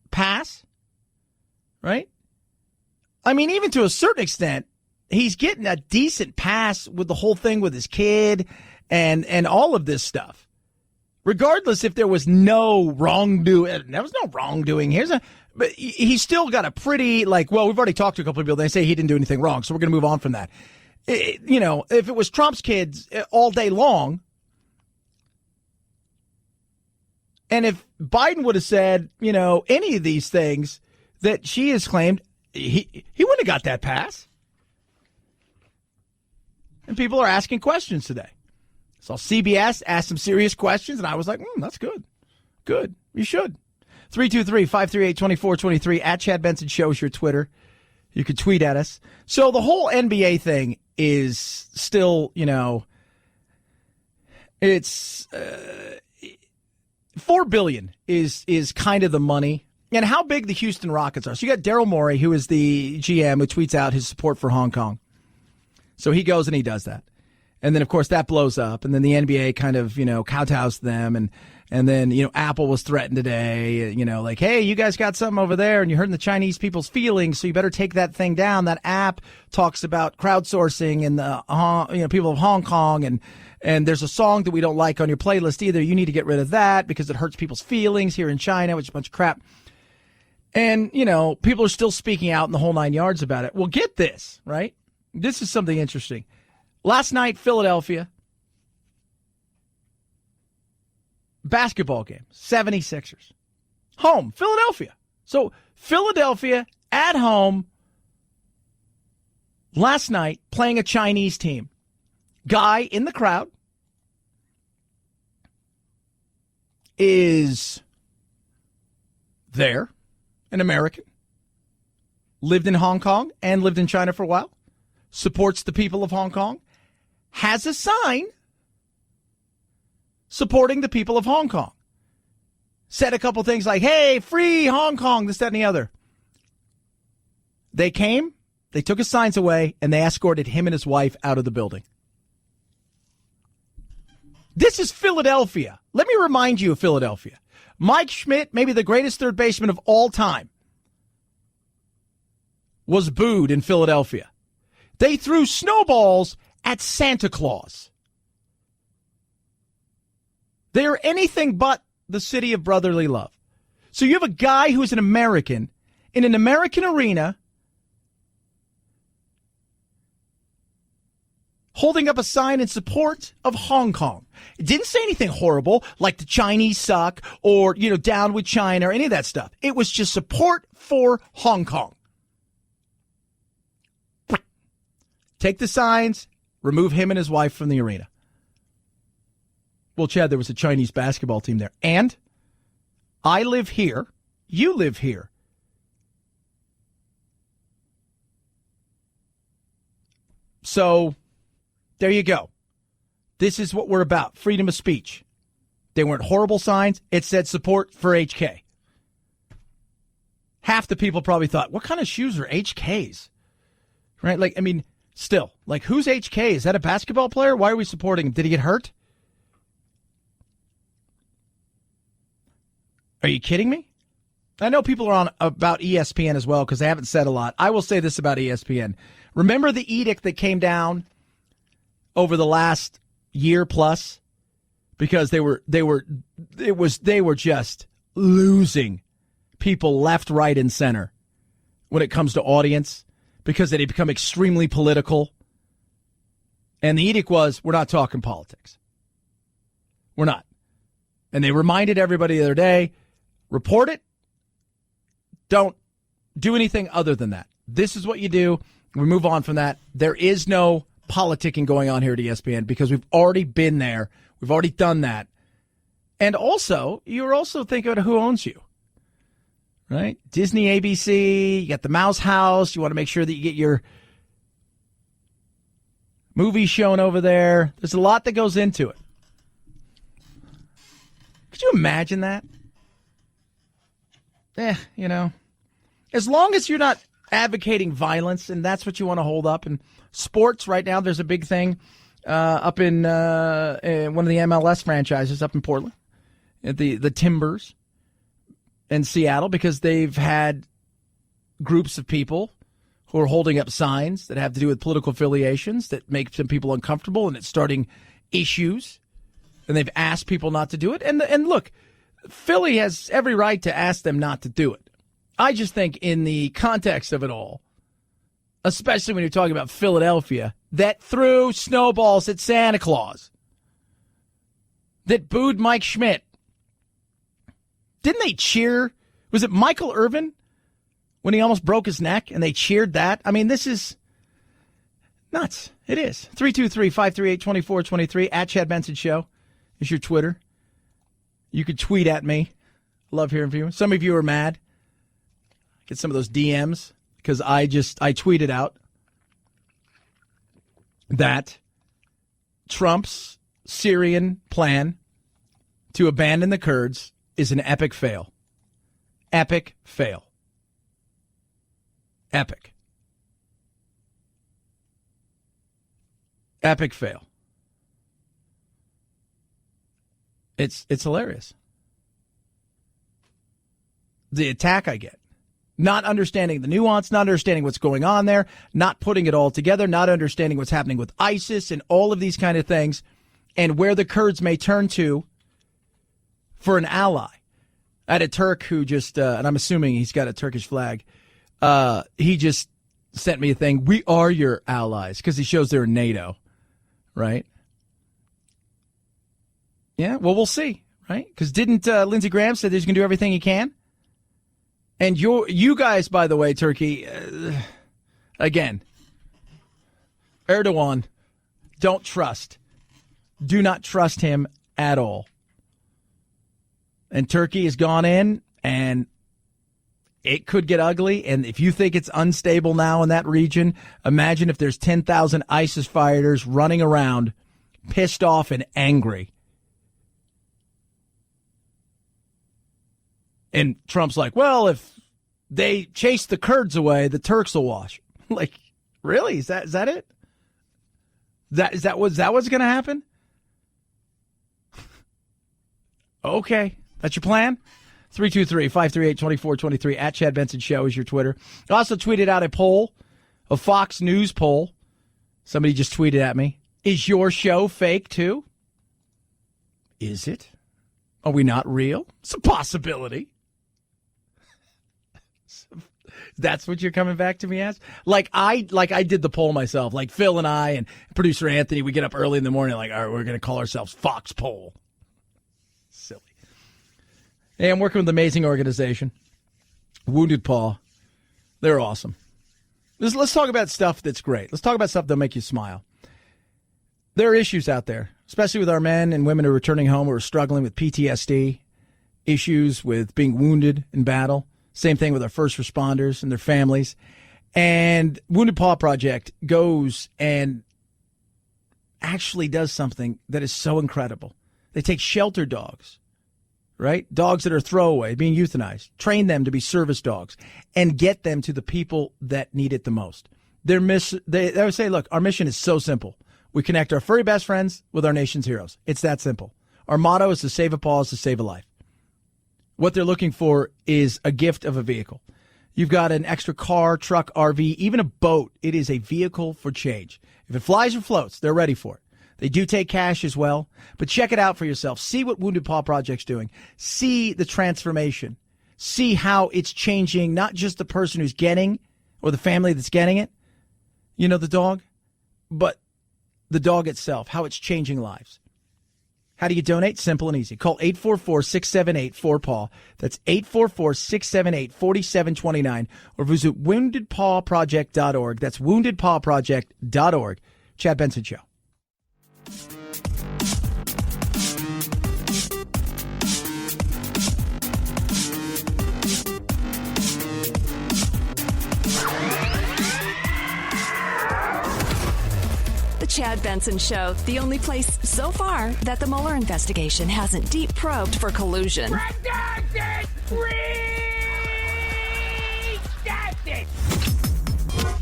pass? Right? I mean, even to a certain extent, he's getting a decent pass with the whole thing with his kid and all of this stuff. Regardless if there was no wrongdoing, there was no wrongdoing. But he's still got a pretty, we've already talked to a couple of people. They say he didn't do anything wrong, so we're going to move on from that. If it was Trump's kids all day long, and if Biden would have said, any of these things that she has claimed, he wouldn't have got that pass. And people are asking questions today. So CBS asked some serious questions, and I was like, that's good. Good. You should. 323-538-2423 at Chad Benson Show is your Twitter. You could tweet at us. So the whole NBA thing is still, it's $4 billion is kind of the money. And how big the Houston Rockets are. So you got Daryl Morey, who is the GM, who tweets out his support for Hong Kong. So he goes and he does that. And then, of course, that blows up. And then the NBA kind of, kowtows to them. And then, Apple was threatened today, hey, you guys got something over there and you're hurting the Chinese people's feelings, so you better take that thing down. That app talks about crowdsourcing and the people of Hong Kong. And there's a song that we don't like on your playlist either. You need to get rid of that because it hurts people's feelings here in China, which is a bunch of crap. And, people are still speaking out in the whole 9 yards about it. Well, get this, right? This is something interesting. Last night, Philadelphia, basketball game, 76ers. Home, Philadelphia. So Philadelphia at home last night playing a Chinese team. Guy in the crowd is there, an American, lived in Hong Kong and lived in China for a while, supports the people of Hong Kong, has a sign supporting the people of Hong Kong. Said a couple things like, hey, free Hong Kong, this, that, and the other. They came, they took his signs away, and they escorted him and his wife out of the building. This is Philadelphia. Let me remind you of Philadelphia. Mike Schmidt, maybe the greatest third baseman of all time, was booed in Philadelphia. They threw snowballs at Santa Claus. They're anything but the city of brotherly love. So you have a guy who is an American in an American arena holding up a sign in support of Hong Kong. It didn't say anything horrible like the Chinese suck or, down with China or any of that stuff. It was just support for Hong Kong. Take the signs, remove him and his wife from the arena. Well, Chad, there was a Chinese basketball team there. And I live here. You live here. So there you go. This is what we're about. Freedom of speech. They weren't horrible signs. It said support for HK. Half the people probably thought, what kind of shoes are HKs? Right? Still, who's HK? Is that a basketball player? Why are we supporting him? Did he get hurt? Are you kidding me? I know people are on about ESPN as well because they haven't said a lot. I will say this about ESPN. Remember the edict that came down over the last year plus? Because they were just losing people left, right, and center when it comes to audience. Because they had become extremely political. And the edict was, we're not talking politics. We're not. And they reminded everybody the other day, report it. Don't do anything other than that. This is what you do. We move on from that. There is no politicking going on here at ESPN because we've already been there. We've already done that. And also, you're also thinking about who owns you. Right? Disney, ABC, you got the Mouse House. You want to make sure that you get your movies shown over there. There's a lot that goes into it. Could you imagine that? As long as you're not advocating violence and that's what you want to hold up. And sports right now, there's a big thing up in one of the MLS franchises up in Portland, at the Timbers. In Seattle, because they've had groups of people who are holding up signs that have to do with political affiliations that make some people uncomfortable, and it's starting issues, and they've asked people not to do it. And look, Philly has every right to ask them not to do it. I just think in the context of it all, especially when you're talking about Philadelphia, that threw snowballs at Santa Claus, that booed Mike Schmidt. Didn't they cheer? Was it Michael Irvin when he almost broke his neck and they cheered that? I mean, this is nuts. It is. 323-538-2423 at Chad Benson Show is your Twitter. You could tweet at me. Love hearing from you. Some of you are mad. Get some of those DMs because I tweeted out that Trump's Syrian plan to abandon the Kurds is an epic fail. Epic fail. Epic. Epic fail. It's hilarious. The attack I get. Not understanding the nuance, not understanding what's going on there, not putting it all together, not understanding what's happening with ISIS and all of these kind of things, and where the Kurds may turn to for an ally. I had a Turk who just, and I'm assuming he's got a Turkish flag, he just sent me a thing, we are your allies, because he shows they're in NATO, right? Yeah, well, we'll see, right? Because didn't Lindsey Graham say that he's going to do everything he can? And you guys, by the way, Turkey, again, Erdogan, don't trust. Do not trust him at all. And Turkey has gone in, and it could get ugly. And if you think it's unstable now in that region, imagine if there's 10,000 ISIS fighters running around, pissed off and angry. And Trump's like, well, if they chase the Kurds away, the Turks will wash. Like, really? Is that it? Is that what's going to happen? Okay. That's your plan? 323-538-2423 at Chad Benson Show is your Twitter. I also tweeted out a poll, a Fox News poll. Somebody just tweeted at me. Is your show fake too? Is it? Are we not real? It's a possibility. That's what you're coming back to me as? Like I did the poll myself. Like Phil and I and producer Anthony, we get up early in the morning like, all right, we're going to call ourselves Fox Poll. Silly. Hey, I'm working with an amazing organization, Wounded Paw. They're awesome. Let's talk about stuff that's great. Let's talk about stuff that'll make you smile. There are issues out there, especially with our men and women who are returning home who are struggling with PTSD, issues with being wounded in battle. Same thing with our first responders and their families. And Wounded Paw Project goes and actually does something that is so incredible. They take shelter dogs, right? Dogs that are throwaway, being euthanized, train them to be service dogs, and get them to the people that need it the most. They would say, look, our mission is so simple. We connect our furry best friends with our nation's heroes. It's that simple. Our motto is to save a paw is to save a life. What they're looking for is a gift of a vehicle. You've got an extra car, truck, RV, even a boat. It is a vehicle for change. If it flies or floats, they're ready for it. They do take cash as well, but check it out for yourself. See what Wounded Paw Project's doing. See the transformation. See how it's changing not just the person who's getting or the family that's getting it, you know, the dog, but the dog itself, how it's changing lives. How do you donate? Simple and easy. Call 844-678-4PAW. That's 844-678-4729. Or visit woundedpawproject.org. That's woundedpawproject.org. Chad Benson Show. Chad Benson Show, the only place so far that the Mueller investigation hasn't deep probed for collusion.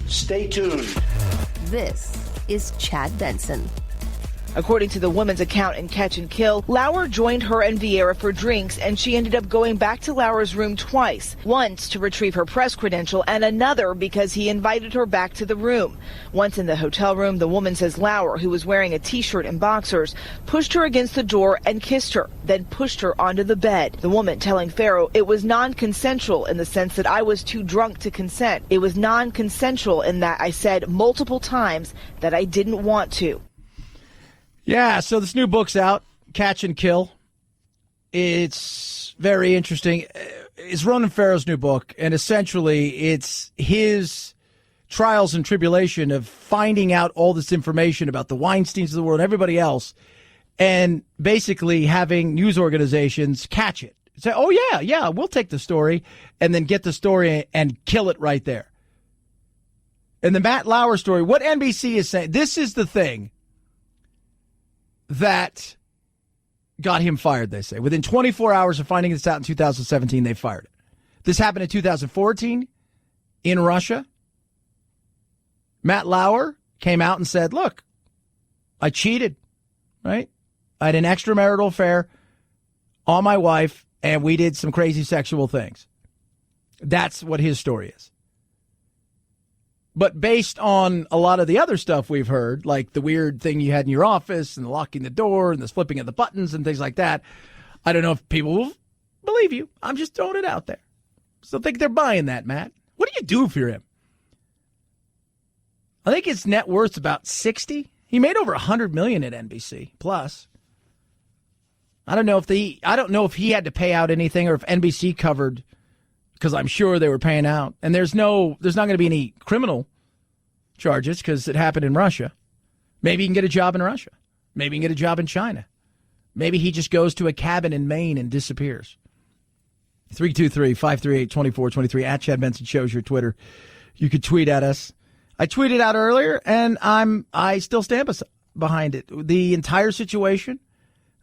Stay tuned. This is Chad Benson. According to the woman's account in Catch and Kill, Lauer joined her and Vieira for drinks, and she ended up going back to Lauer's room twice, once to retrieve her press credential and another because he invited her back to the room. Once in the hotel room, the woman says Lauer, who was wearing a t-shirt and boxers, pushed her against the door and kissed her, then pushed her onto the bed. The woman telling Farrow it was non-consensual in the sense that I was too drunk to consent. It was non-consensual in that I said multiple times that I didn't want to. Yeah, so this new book's out, Catch and Kill. It's very interesting. It's Ronan Farrow's new book, and essentially it's his trials and tribulation of finding out all this information about the Weinsteins of the world and everybody else, and basically having news organizations catch it. Say, oh, yeah, we'll take the story, and then get the story and kill it right there. And the Matt Lauer story, what NBC is saying, this is the thing that got him fired, they say. Within 24 hours of finding this out in 2017, they fired it. This happened in 2014 in Russia. Matt Lauer came out and said, look, I cheated, right? I had an extramarital affair on my wife, and we did some crazy sexual things. That's what his story is. But based on a lot of the other stuff we've heard, like the weird thing you had in your office and the locking the door and the flipping of the buttons and things like that, I don't know if people will believe you. I'm just throwing it out there. Still think they're buying that, Matt. What do you do for him? I think his net worth's about 60. He made over $100 million at NBC Plus. I don't know if he had to pay out anything or if NBC covered, because I'm sure they were paying out. And there's not going to be any criminal charges because it happened in Russia. Maybe he can get a job in Russia. Maybe he can get a job in China. Maybe he just goes to a cabin in Maine and disappears. 323-538-2423 at Chad Benson Show's your Twitter. You could tweet at us. I tweeted out earlier, and I still stand behind it. The entire situation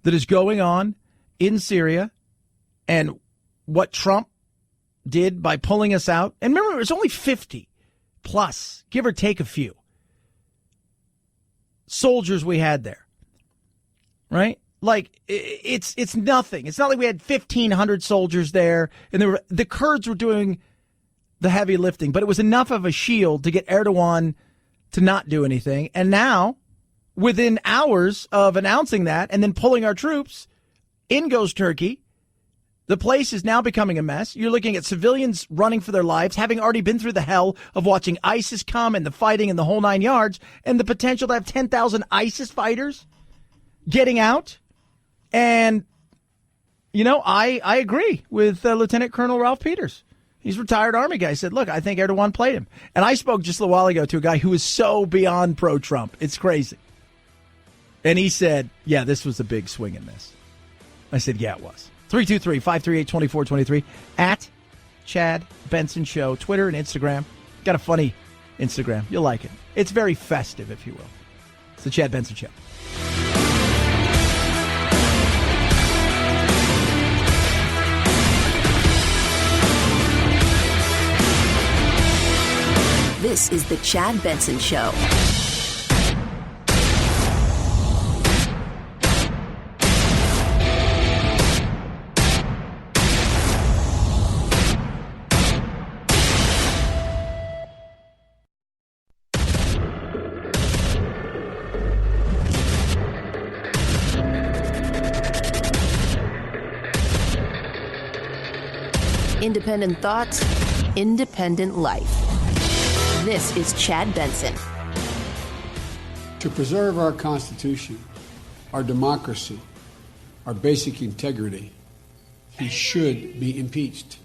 that is going on in Syria and what Trump did by pulling us out. And remember, it was only 50 plus, give or take a few, soldiers we had there, right? Like, it's nothing. It's not like we had 1,500 soldiers there, and the Kurds were doing the heavy lifting, but it was enough of a shield to get Erdogan to not do anything. And now, within hours of announcing that and then pulling our troops, in goes Turkey. The place is now becoming a mess. You're looking at civilians running for their lives, having already been through the hell of watching ISIS come and the fighting and the whole 9 yards, and the potential to have 10,000 ISIS fighters getting out. And, I agree with Lieutenant Colonel Ralph Peters. He's a retired Army guy. He said, look, I think Erdogan played him. And I spoke just a while ago to a guy who is so beyond pro-Trump. It's crazy. And he said, yeah, this was a big swing and miss. I said, yeah, it was. 323-538-2423 at Chad Benson Show, Twitter and Instagram. Got a funny Instagram. You'll like it. It's very festive, if you will. It's the Chad Benson Show. This is the Chad Benson Show. Independent thoughts, independent life. This is Chad Benson. To preserve our Constitution, our democracy, our basic integrity, he should be impeached.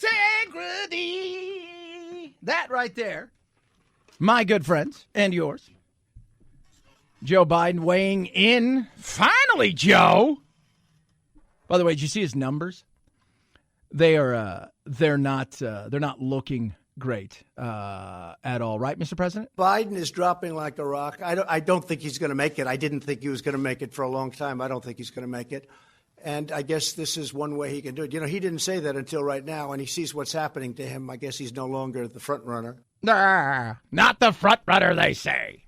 Integrity! That right there. My good friends, and yours. Joe Biden weighing in. Finally, Joe! By the way, did you see his numbers? They're not looking great at all, right, Mr. President? Biden is dropping like a rock. I don't think he's going to make it. I didn't think he was going to make it for a long time. I don't think he's going to make it. And I guess this is one way he can do it. He didn't say that until right now, and he sees what's happening to him. I guess he's no longer the front runner. Nah, not the front runner, they say.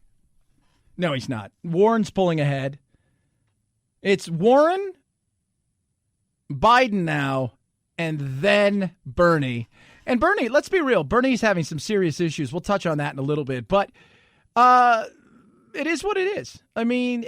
No, he's not. Warren's pulling ahead. It's Warren, Biden now, and then Bernie. And Bernie, let's be real, Bernie's having some serious issues. We'll touch on that in a little bit. But it is what it is. I mean,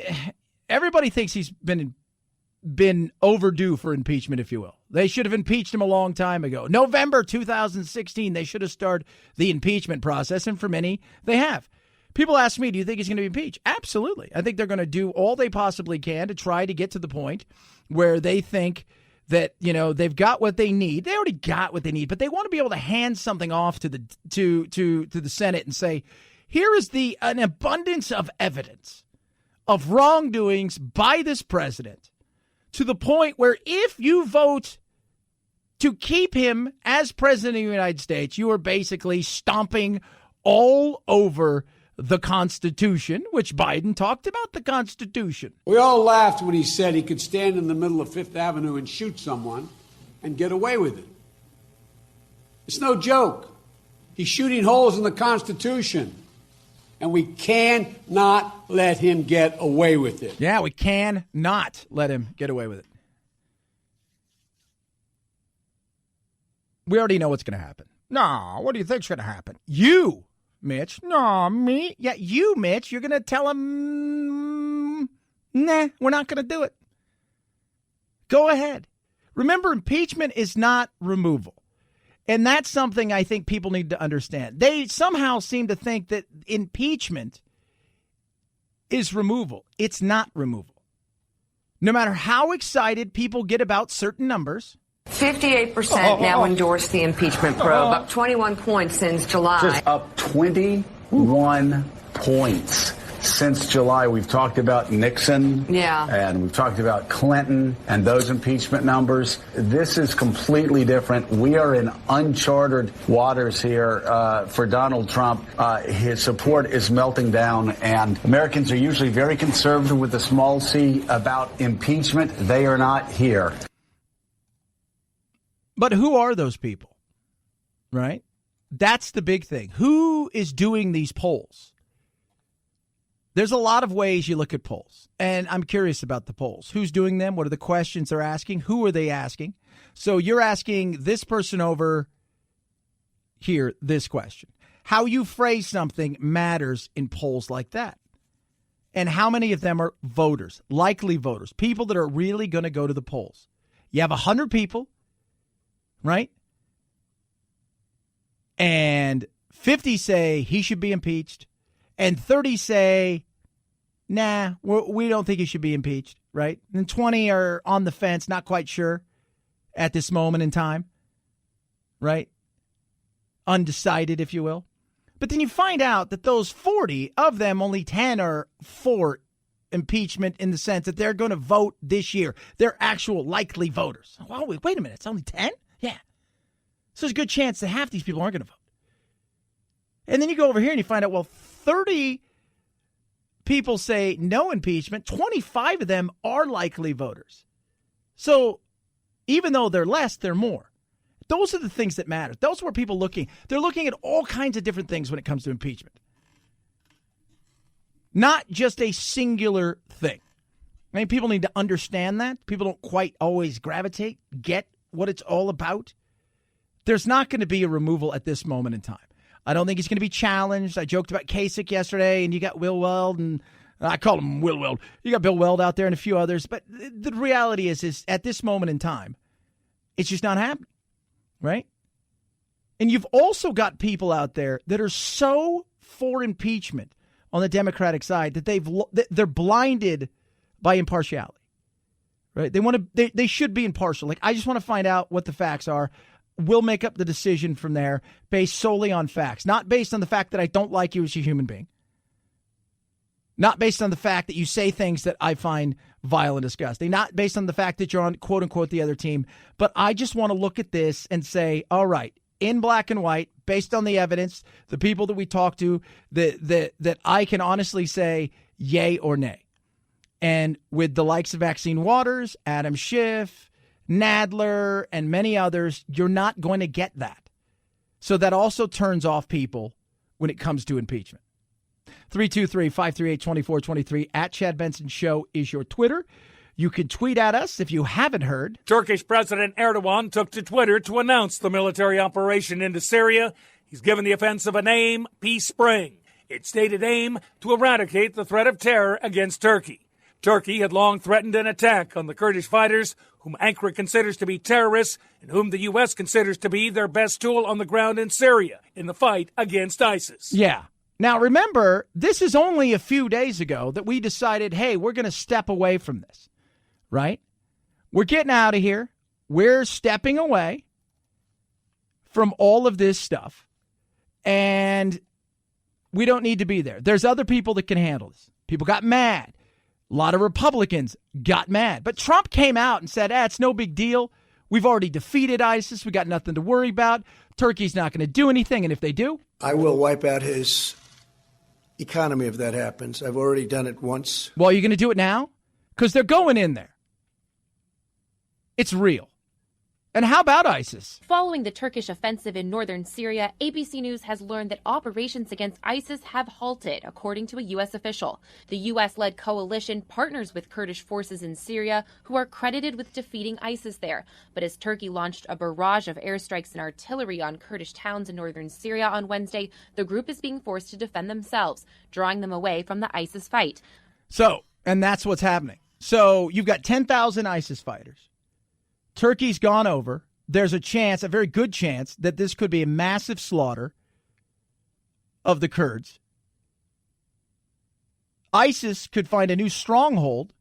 everybody thinks he's been overdue for impeachment, if you will. They should have impeached him a long time ago. November 2016, they should have started the impeachment process, and for many, they have. People ask me, do you think he's going to be impeached? Absolutely. I think they're going to do all they possibly can to try to get to the point where they think that, you know, they've got what they need. They already got what they need, but they want to be able to hand something off to the Senate and say, here is an abundance of evidence of wrongdoings by this president, to the point where if you vote to keep him as president of the United States, you are basically stomping all over the Constitution, which Biden talked about the Constitution. We all laughed when he said he could stand in the middle of Fifth Avenue and shoot someone and get away with it. It's no joke. He's shooting holes in the Constitution, and we cannot let him get away with it. Yeah, we cannot let him get away with it. We already know what's going to happen. No, what do you think's going to happen? You, Mitch. No, me? Yeah, you, Mitch. You're going to tell him, nah, we're not going to do it. Go ahead. Remember, impeachment is not removal. And that's something I think people need to understand. They somehow seem to think that impeachment is removal. It's not removal. No matter how excited people get about certain numbers. 58% now endorse the impeachment probe, up 21 points since July. Just up 21 points since July. We've talked about Nixon. Yeah. And we've talked about Clinton and those impeachment numbers. This is completely different. We are in uncharted waters here for Donald Trump. His support is melting down, and Americans are usually very conservative with a small c about impeachment. They are not here. But who are those people, right? That's the big thing. Who is doing these polls? There's a lot of ways you look at polls, and I'm curious about the polls. Who's doing them? What are the questions they're asking? Who are they asking? So you're asking this person over here this question. How you phrase something matters in polls like that. And how many of them are voters, likely voters, people that are really going to go to the polls? You have 100 people. Right? And 50 say he should be impeached. And 30 say, nah, we don't think he should be impeached. Right? And 20 are on the fence, not quite sure at this moment in time. Right? Undecided, if you will. But then you find out that those 40 of them, only 10 are for impeachment in the sense that they're going to vote this year. They're actual likely voters. Well, wait a minute. It's only 10? Yeah. So there's a good chance that half these people aren't going to vote. And then you go over here and you find out, well, 30 people say no impeachment. 25 of them are likely voters. So even though they're less, they're more. Those are the things that matter. Those are where people they're looking at all kinds of different things when it comes to impeachment. Not just a singular thing. I mean, people need to understand that. People don't quite always get what it's all about. There's not going to be a removal at this moment in time. I don't think he's going to be challenged. I joked about Kasich yesterday, and you got Will Weld, and I call him Will Weld. You got Bill Weld out there and a few others. But the reality is at this moment in time, it's just not happening, right? And you've also got people out there that are so for impeachment on the Democratic side that they're blinded by impartiality, right? They should be impartial. Like, I just want to find out what the facts are. We'll make up the decision from there based solely on facts, not based on the fact that I don't like you as a human being, not based on the fact that you say things that I find vile and disgusting, not based on the fact that you're on, quote unquote, the other team. But I just want to look at this and say, all right, in black and white, based on the evidence, the people that we talk to, that I can honestly say yay or nay. And with the likes of Maxine Waters, Adam Schiff, Nadler, and many others, you're not going to get that. So that also turns off people when it comes to impeachment. 323-538-2423. At Chad Benson Show is your Twitter. You can tweet at us if you haven't heard. Turkish President Erdogan took to Twitter to announce the military operation into Syria. He's given the offensive a name, Peace Spring. Its stated aim to eradicate the threat of terror against Turkey. Turkey had long threatened an attack on the Kurdish fighters, whom Ankara considers to be terrorists and whom the U.S. considers to be their best tool on the ground in Syria in the fight against ISIS. Yeah. Now, remember, this is only a few days ago that we decided, hey, we're going to step away from this, right? We're getting out of here. We're stepping away from all of this stuff, and we don't need to be there. There's other people that can handle this. People got mad. A lot of Republicans got mad. But Trump came out and said, it's no big deal. We've already defeated ISIS. We got nothing to worry about. Turkey's not going to do anything. And if they do, I will wipe out his economy if that happens. I've already done it once. Well, you're going to do it now? Because they're going in there. It's real. And how about ISIS? Following the Turkish offensive in northern Syria, ABC News has learned that operations against ISIS have halted, according to a U.S. official. The U.S.-led coalition partners with Kurdish forces in Syria, who are credited with defeating ISIS there. But as Turkey launched a barrage of airstrikes and artillery on Kurdish towns in northern Syria on Wednesday, the group is being forced to defend themselves, drawing them away from the ISIS fight. So, and that's what's happening. So you've got 10,000 ISIS fighters. Turkey's gone over. There's a chance, a very good chance, that this could be a massive slaughter of the Kurds. ISIS could find a new stronghold.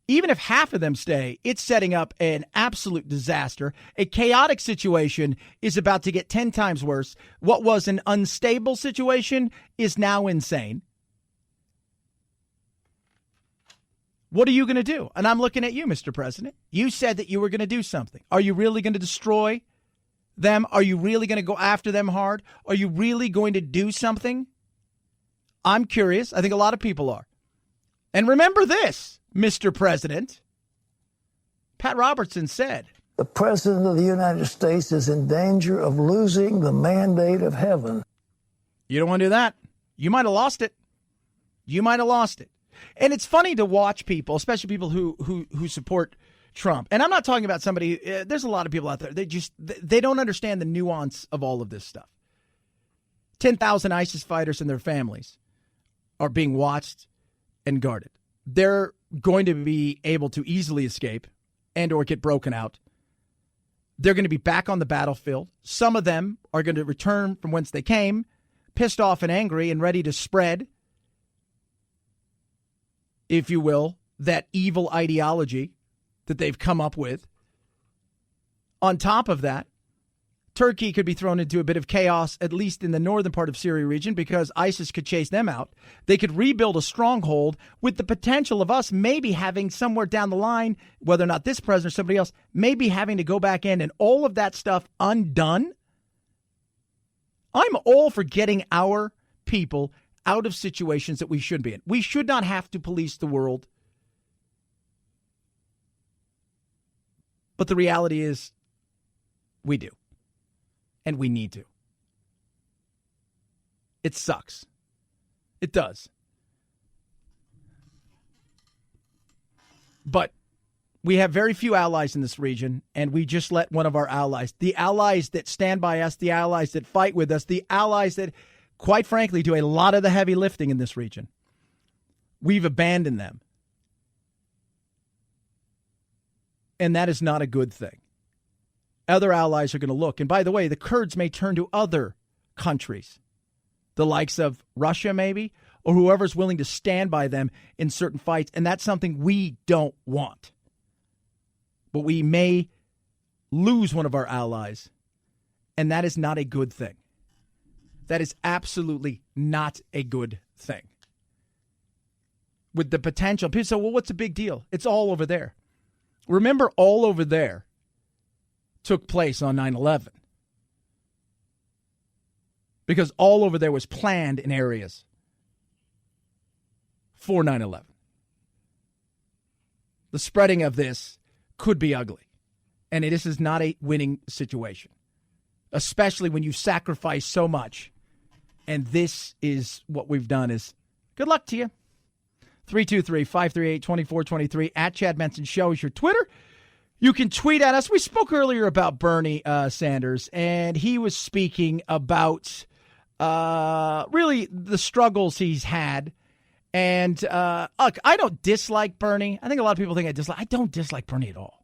Even if half of them stay, it's setting up an absolute disaster. A chaotic situation is about to get 10 times worse. What was an unstable situation is now insane. What are you going to do? And I'm looking at you, Mr. President. You said that you were going to do something. Are you really going to destroy them? Are you really going to go after them hard? Are you really going to do something? I'm curious. I think a lot of people are. And remember this, Mr. President. Pat Robertson said, the President of the United States is in danger of losing the mandate of heaven. You don't want to do that. You might have lost it. You might have lost it. And it's funny to watch people, especially people who support Trump. And I'm not talking about somebody, there's a lot of people out there, they don't understand the nuance of all of this stuff. 10,000 ISIS fighters and their families are being watched and guarded. They're going to be able to easily escape and or get broken out. They're going to be back on the battlefield. Some of them are going to return from whence they came, pissed off and angry and ready to spread, if you will, that evil ideology that they've come up with. On top of that, Turkey could be thrown into a bit of chaos, at least in the northern part of Syria region, because ISIS could chase them out. They could rebuild a stronghold with the potential of us maybe having somewhere down the line, whether or not this president or somebody else, maybe having to go back in and all of that stuff undone. I'm all for getting our people out of situations that we shouldn't be in. We should not have to police the world. But the reality is, we do. And we need to. It sucks. It does. But we have very few allies in this region, and we just let one of our allies, the allies that stand by us, the allies that fight with us, the allies that, quite frankly, do a lot of the heavy lifting in this region. We've abandoned them. And that is not a good thing. Other allies are going to look. And by the way, the Kurds may turn to other countries, the likes of Russia maybe, or whoever's willing to stand by them in certain fights. And that's something we don't want. But we may lose one of our allies. And that is not a good thing. That is absolutely not a good thing. With the potential, people say, well, what's the big deal? It's all over there. Remember, all over there took place on 9/11. Because all over there was planned in areas for 9/11. The spreading of this could be ugly. And this is not a winning situation. Especially when you sacrifice so much And this is what we've done is good luck to you. 323-538-2423 at Chad Benson Show is your Twitter. You can tweet at us. We spoke earlier about Bernie Sanders, and he was speaking about really the struggles he's had. And look, I don't dislike Bernie. I think a lot of people think I dislike. I don't dislike Bernie at all.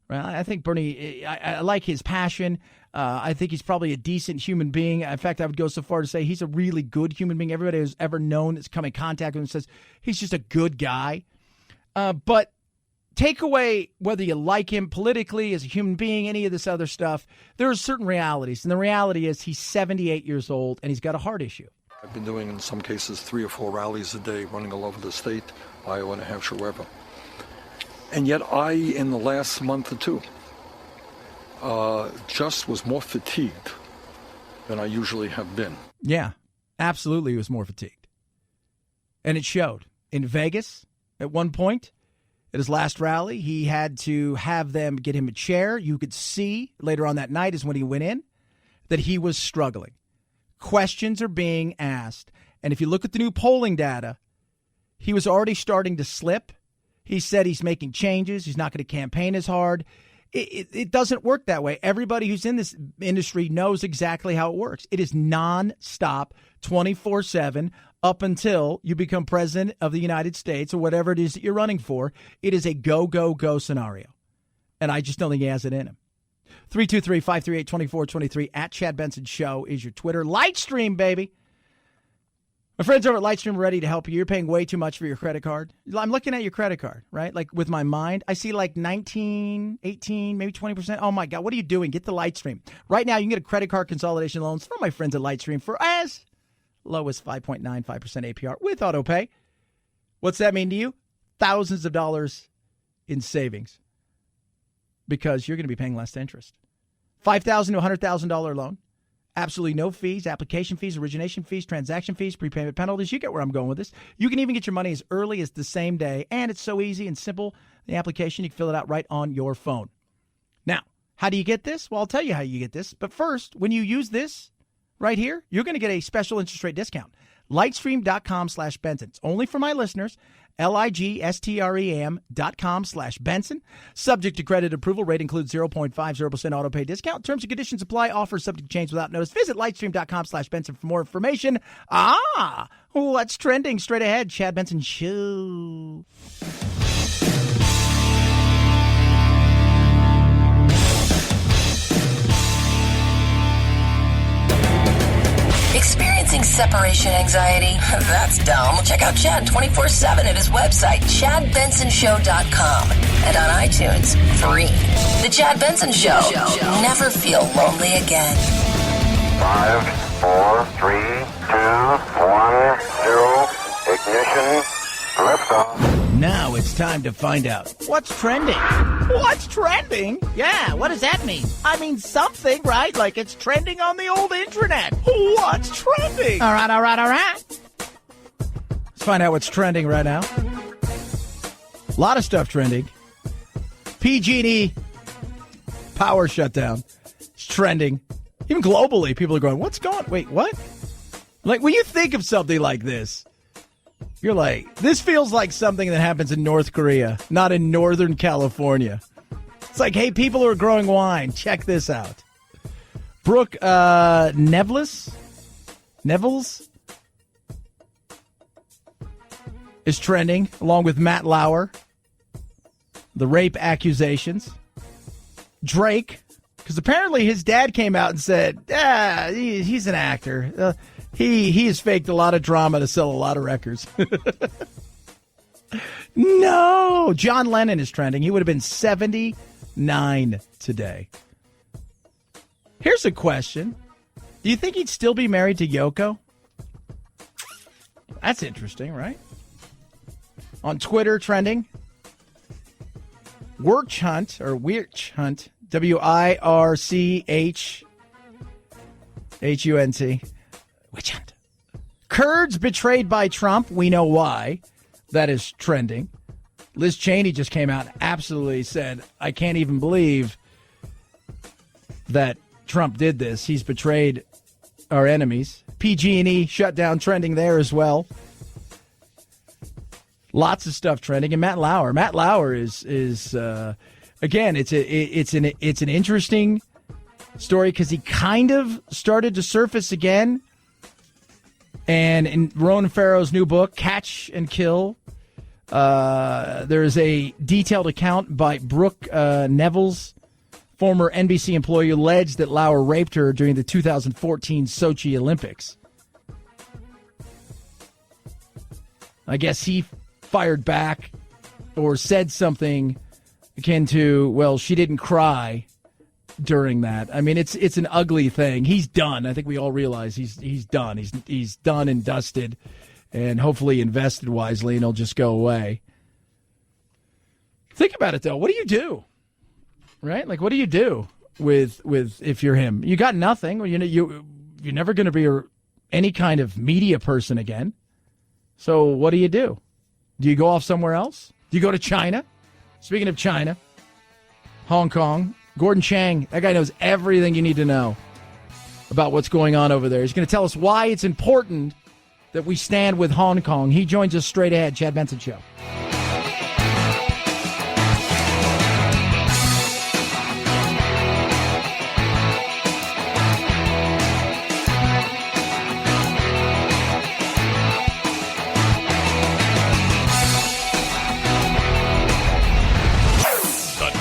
Right? I think Bernie, I like his passion. I think he's probably a decent human being. In fact, I would go so far to say he's a really good human being. Everybody who's ever known that's come in contact with him says he's just a good guy. But take away whether you like him politically, as a human being, any of this other stuff, there are certain realities. And the reality is he's 78 years old and he's got a heart issue. I've been doing, in some cases, 3 or 4 rallies a day, running all over the state, Iowa, New Hampshire, wherever. And yet I, in the last month or two, just was more fatigued than I usually have been. Yeah, absolutely he was more fatigued. And it showed. In Vegas, at one point, at his last rally, he had to have them get him a chair. You could see later on that night is when he went in that he was struggling. Questions are being asked. And if you look at the new polling data, he was already starting to slip. He said he's making changes. He's not going to campaign as hard. It doesn't work that way. Everybody who's in this industry knows exactly how it works. It is nonstop, 24/7, up until you become president of the United States or whatever it is that you're running for. It is a go, go, go scenario. And I just don't think he has it in him. 323-538-2423 at Chad Benson Show is your Twitter. Lightstream, baby. My friends over at Lightstream are ready to help you. You're paying way too much for your credit card. I'm looking at your credit card, right? Like with my mind, I see like 19, 18, maybe 20%. Oh my God, what are you doing? Get the Lightstream. Right now, you can get a credit card consolidation loans from my friends at Lightstream for as low as 5.95% APR with autopay. What's that mean to you? Thousands of dollars in savings because you're going to be paying less interest. $5,000 to $100,000 loan. Absolutely no fees, application fees, origination fees, transaction fees, prepayment penalties. You get where I'm going with this. You can even get your money as early as the same day, and it's so easy and simple. The application, you can fill it out right on your phone. Now, how do you get this? Well, I'll tell you how you get this. But first, when you use this right here, you're going to get a special interest rate discount. Lightstream.com/Benson. It's only for my listeners. Ligstream.com/Benson. Subject to credit approval. Rate includes 0.50% auto pay discount. Terms and conditions apply. Offer subject to change without notice. Visit Lightstream.com/Benson for more information. What's trending straight ahead? Chad Benson Show. Experiencing separation anxiety? That's dumb. Check out Chad 24/7 at his website, ChadBensonShow.com, and on iTunes, free. The Chad Benson Show. Never feel lonely again. 5, 4, 3, 2, 1, 0. Ignition. Liftoff. Now it's time to find out what's trending. What's trending? Yeah, what does that mean? I mean something, right? Like it's trending on the old intranet. What's trending? All right. Let's find out what's trending right now. A lot of stuff trending. PG&E power shutdown. It's trending. Even globally, people are going, what's going on? Wait, what? Like when you think of something like this, you're like, this feels like something that happens in North Korea, not in Northern California. It's like, hey, people who are growing wine, check this out. Brooke Nevels is trending, along with Matt Lauer. The rape accusations. Drake, because apparently his dad came out and said, he's an actor. He has faked a lot of drama to sell a lot of records. No. John Lennon is trending. He would have been 79 today. Here's a question. Do you think he'd still be married to Yoko? That's interesting, right? On Twitter, trending. Wirch Hunt, WIRCHHUNT. Witch hunt. Kurds betrayed by Trump. We know why. That is trending. Liz Cheney just came out and absolutely said, I can't even believe that Trump did this. He's betrayed our enemies. PG&E shutdown trending there as well. Lots of stuff trending. And Matt Lauer. Matt Lauer is again, it's an interesting story because he kind of started to surface again. And in Ronan Farrow's new book, Catch and Kill, there is a detailed account by Brooke Neville's, former NBC employee, who alleged that Lauer raped her during the 2014 Sochi Olympics. I guess he fired back or said something akin to, well, she didn't cry during that. I mean, it's an ugly thing. He's done. I think we all realize he's done. He's done and dusted, and hopefully invested wisely, and he'll just go away. Think about it, though. What do you do? Right? Like, what do you do with if you're him? You got nothing. You're never going to be any kind of media person again. So what do? Do you go off somewhere else? Do you go to China? Speaking of China, Hong Kong, Gordon Chang, that guy knows everything you need to know about what's going on over there. He's going to tell us why it's important that we stand with Hong Kong. He joins us straight ahead. Chad Benson Show.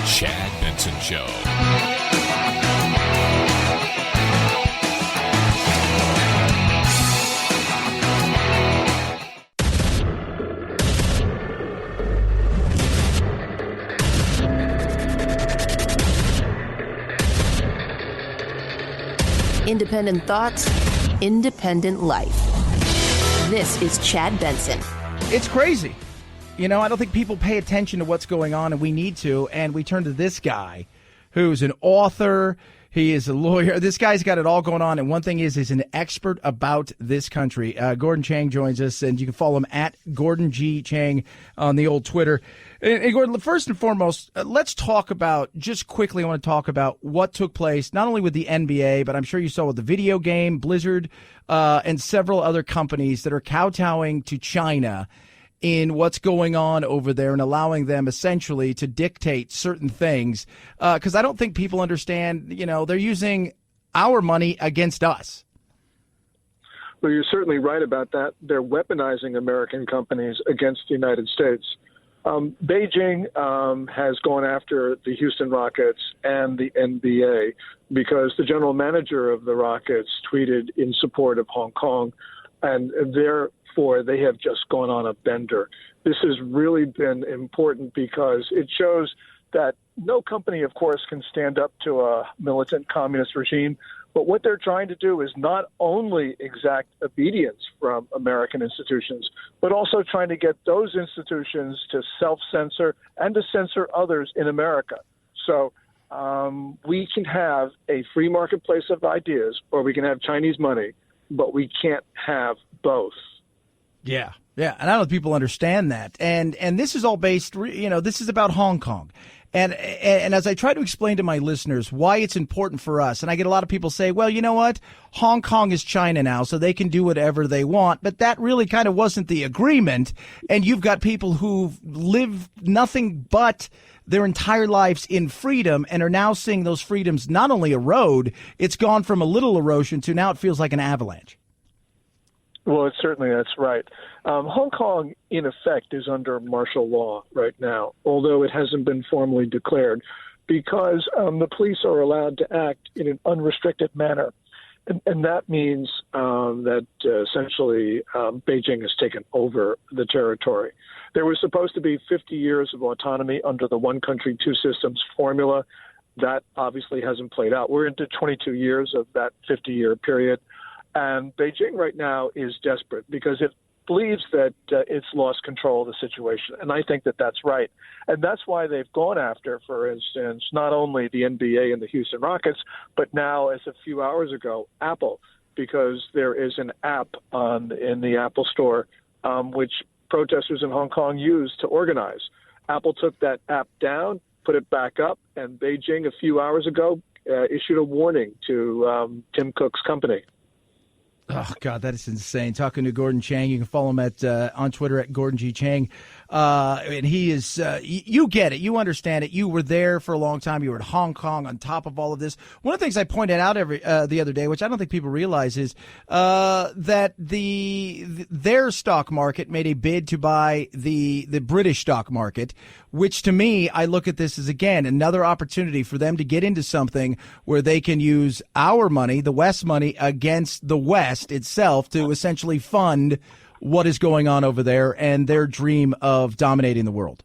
Chad Benson Show. Independent thoughts, independent life. This is Chad Benson. It's crazy. You know, I don't think people pay attention to what's going on, and we need to. And we turn to this guy who's an author. He is a lawyer. This guy's got it all going on. And one thing is, he's an expert about this country. Gordon Chang joins us, and you can follow him at Gordon G. Chang on the old Twitter. And Gordon, first and foremost, let's talk about, just quickly, I want to talk about what took place, not only with the NBA, but I'm sure you saw with the video game, Blizzard, and several other companies that are kowtowing to China in what's going on over there and allowing them essentially to dictate certain things. Because I don't think people understand, they're using our money against us. Well, you're certainly right about that. They're weaponizing American companies against the United States. Beijing has gone after the Houston Rockets and the NBA because the general manager of the Rockets tweeted in support of Hong Kong, and therefore they have just gone on a bender. This has really been important because it shows that no company, of course, can stand up to a militant communist regime. But what they're trying to do is not only exact obedience from American institutions, but also trying to get those institutions to self-censor and to censor others in America. So we can have a free marketplace of ideas, or we can have Chinese money, but we can't have both. Yeah. Yeah. And I don't know if people understand that. And this is all based, this is about Hong Kong. And as I try to explain to my listeners why it's important for us, and I get a lot of people say, well, you know what? Hong Kong is China now, so they can do whatever they want. But that really kind of wasn't the agreement. And you've got people who've lived nothing but their entire lives in freedom and are now seeing those freedoms not only erode, it's gone from a little erosion to now it feels like an avalanche. Well, that's right. Hong Kong, in effect, is under martial law right now, although it hasn't been formally declared, because the police are allowed to act in an unrestricted manner. And that means that essentially Beijing has taken over the territory. There was supposed to be 50 years of autonomy under the one country, two systems formula. That obviously hasn't played out. We're into 22 years of that 50-year period. And Beijing right now is desperate because it believes that it's lost control of the situation. And I think that that's right. And that's why they've gone after, for instance, not only the NBA and the Houston Rockets, but now, as a few hours ago, Apple, because there is an app in the Apple Store which protesters in Hong Kong use to organize. Apple took that app down, put it back up, and Beijing a few hours ago issued a warning to Tim Cook's company. Oh, God, that is insane. Talking to Gordon Chang. You can follow him on Twitter at Gordon G. Chang. And he is, you get it. You understand it. You were there for a long time. You were in Hong Kong on top of all of this. One of the things I pointed out the other day, which I don't think people realize, is that their stock market made a bid to buy the British stock market, which to me, I look at this as, again, another opportunity for them to get into something where they can use our money, the West money, against the West itself to essentially fund what is going on over there and their dream of dominating the world.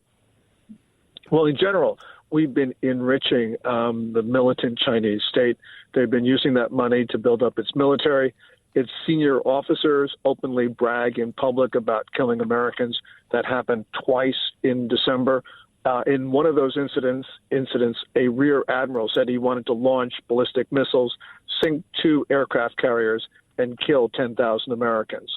Well, in general, we've been enriching the militant Chinese state. They've been using that money to build up its military. Its senior officers openly brag in public about killing Americans. That happened twice in December. In one of those incidents, a rear admiral said he wanted to launch ballistic missiles, sink 2 aircraft carriers, and kill 10,000 Americans.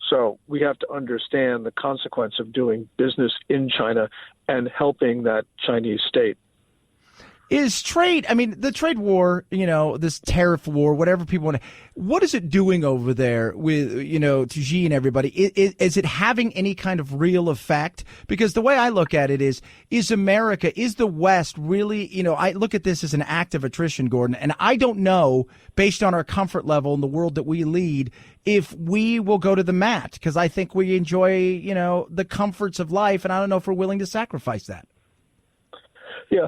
So we have to understand the consequence of doing business in China and helping that Chinese state. Is trade, I mean, the trade war, this tariff war, whatever people want to, what is it doing over there with, to Xi and everybody? Is it having any kind of real effect? Because the way I look at it is America, is the West really, I look at this as an act of attrition, Gordon, and I don't know, based on our comfort level in the world that we lead, if we will go to the mat, because I think we enjoy, the comforts of life, and I don't know if we're willing to sacrifice that. Yeah.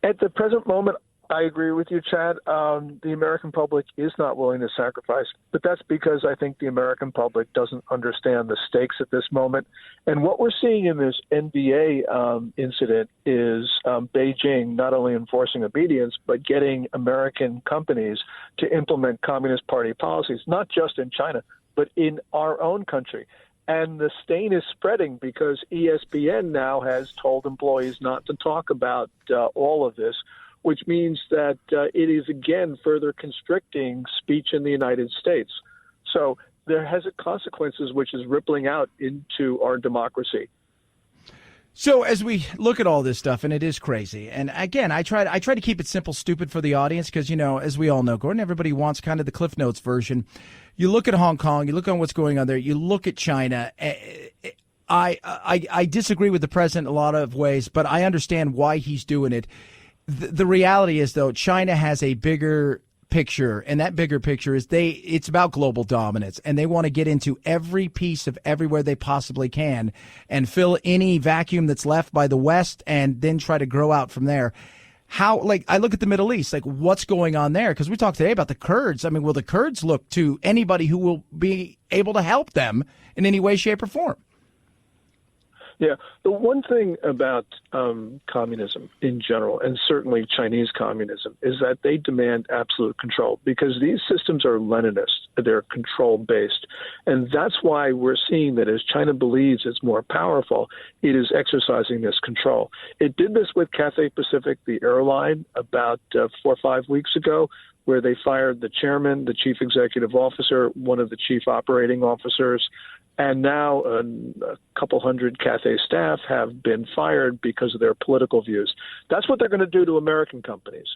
At the present moment, I agree with you, Chad. The American public is not willing to sacrifice, but that's because I think the American public doesn't understand the stakes at this moment. And what we're seeing in this NBA incident is Beijing not only enforcing obedience, but getting American companies to implement Communist Party policies, not just in China, but in our own country. And the stain is spreading because ESPN now has told employees not to talk about all of this, which means that it is, again, further constricting speech in the United States. So there has consequences which is rippling out into our democracy. So as we look at all this stuff, and it is crazy, and again, I try to keep it simple, stupid for the audience, because, as we all know, Gordon, everybody wants kind of the Cliff Notes version. You look at Hong Kong, you look on what's going on there, you look at China. I disagree with the president in a lot of ways, but I understand why he's doing it. The reality is, though, China has a bigger picture, and that bigger picture is it's about global dominance, and they want to get into every piece of everywhere they possibly can and fill any vacuum that's left by the West and then try to grow out from there. I look at the Middle East, what's going on there? Because we talked today about the Kurds. I mean, will the Kurds look to anybody who will be able to help them in any way, shape, or form? Yeah, the one thing about communism in general, and certainly Chinese communism, is that they demand absolute control because these systems are Leninist. They're control-based. And that's why we're seeing that as China believes it's more powerful, it is exercising this control. It did this with Cathay Pacific, the airline, about 4 or 5 weeks ago, where they fired the chairman, the chief executive officer, one of the chief operating officers, and now a couple hundred Cathay staff have been fired because of their political views. That's what they're going to do to American companies.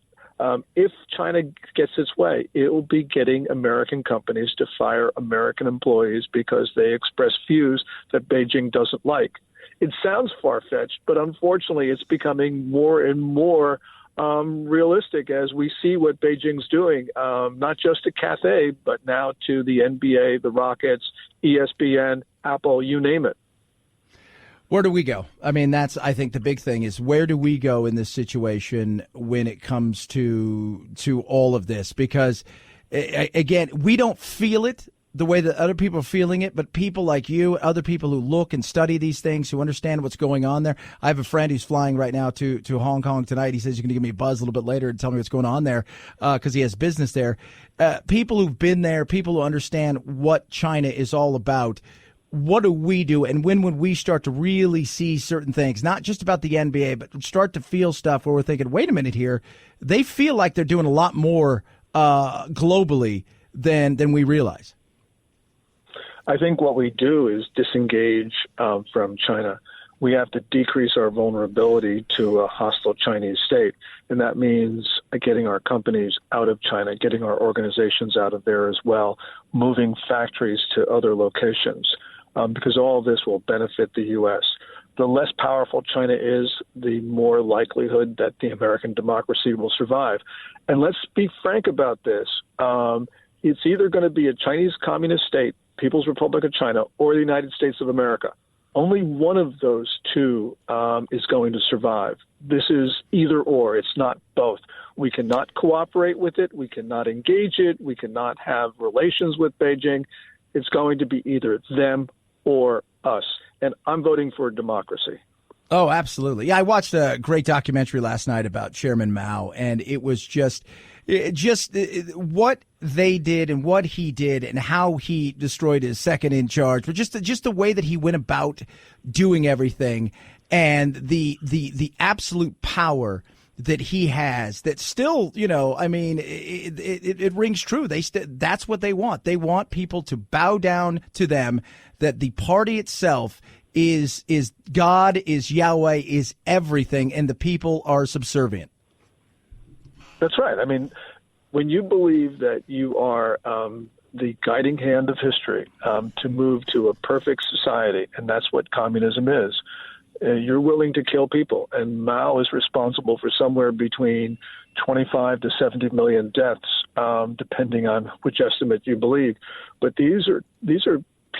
If China gets its way, it will be getting American companies to fire American employees because they express views that Beijing doesn't like. It sounds far-fetched, but unfortunately it's becoming more and more realistic as we see what Beijing's doing, not just to Cathay, but now to the NBA, the Rockets, ESPN, Apple, you name it. Where do we go? I mean, that's, I think the big thing is, where do we go in this situation when it comes to all of this? Because, again, we don't feel it the way that other people are feeling it, but people like you, other people who look and study these things, who understand what's going on there. I have a friend who's flying right now to Hong Kong tonight. He says he's going to give me a buzz a little bit later and tell me what's going on there because he has business there. People who've been there, people who understand what China is all about. What do we do, and when would we start to really see certain things, not just about the NBA, but start to feel stuff where we're thinking, wait a minute here, they feel like they're doing a lot more globally than we realize? I think what we do is disengage from China. we have to decrease our vulnerability to a hostile Chinese state. And that means getting our companies out of China, getting our organizations out of there as well, moving factories to other locations, because all of this will benefit the U.S. The less powerful China is, the more likelihood that the American democracy will survive. And let's be frank about this. It's either going to be a Chinese communist state, People's Republic of China, or the United States of America. Only one of those two is going to survive. This is either or. It's not both. We cannot cooperate with it. We cannot engage it. We cannot have relations with Beijing. It's going to be either them or us. And I'm voting for democracy. Oh, absolutely. Yeah, I watched a great documentary last night about Chairman Mao, and it was just what they did and what he did and how he destroyed his second in charge, but just the way that he went about doing everything, and the absolute power that he has that still, I mean, it rings true. That's what they want. They want people to bow down to them, that the party itself is God, is Yahweh, is everything, and the people are subservient. That's right. I mean, when you believe that you are the guiding hand of history to move to a perfect society, and that's what communism is, you're willing to kill people. And Mao is responsible for somewhere between 25 to 70 million deaths, depending on which estimate you believe. But these are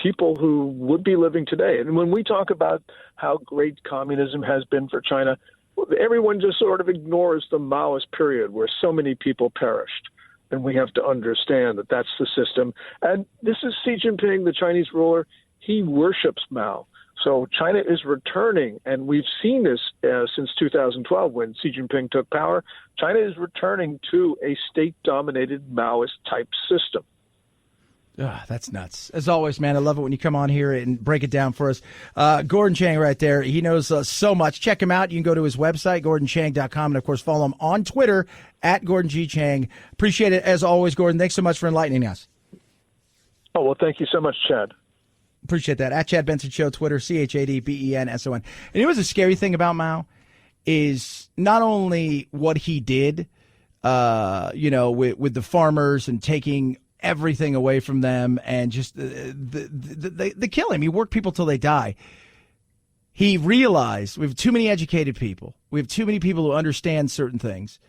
people who would be living today. And when we talk about how great communism has been for China, everyone just sort of ignores the Maoist period where so many people perished. And we have to understand that that's the system. And this is Xi Jinping, the Chinese ruler. He worships Mao. So China is returning, and we've seen this since 2012 when Xi Jinping took power. China is returning to a state-dominated Maoist-type system. That's nuts. As always, man, I love it when you come on here and break it down for us. Gordon Chang right there. He knows so much. Check him out. You can go to his website, gordonchang.com, and, of course, follow him on Twitter, @GordonGChang. Appreciate it, as always, Gordon. Thanks so much for enlightening us. Oh, well, thank you so much, Chad. Appreciate that. @Chad Benson Show, Twitter, ChadBenson. And it was a scary thing about Mao is not only what he did, with the farmers and taking everything away from them and just the killing. He worked people till they die. He realized we have too many educated people. We have too many people who understand certain things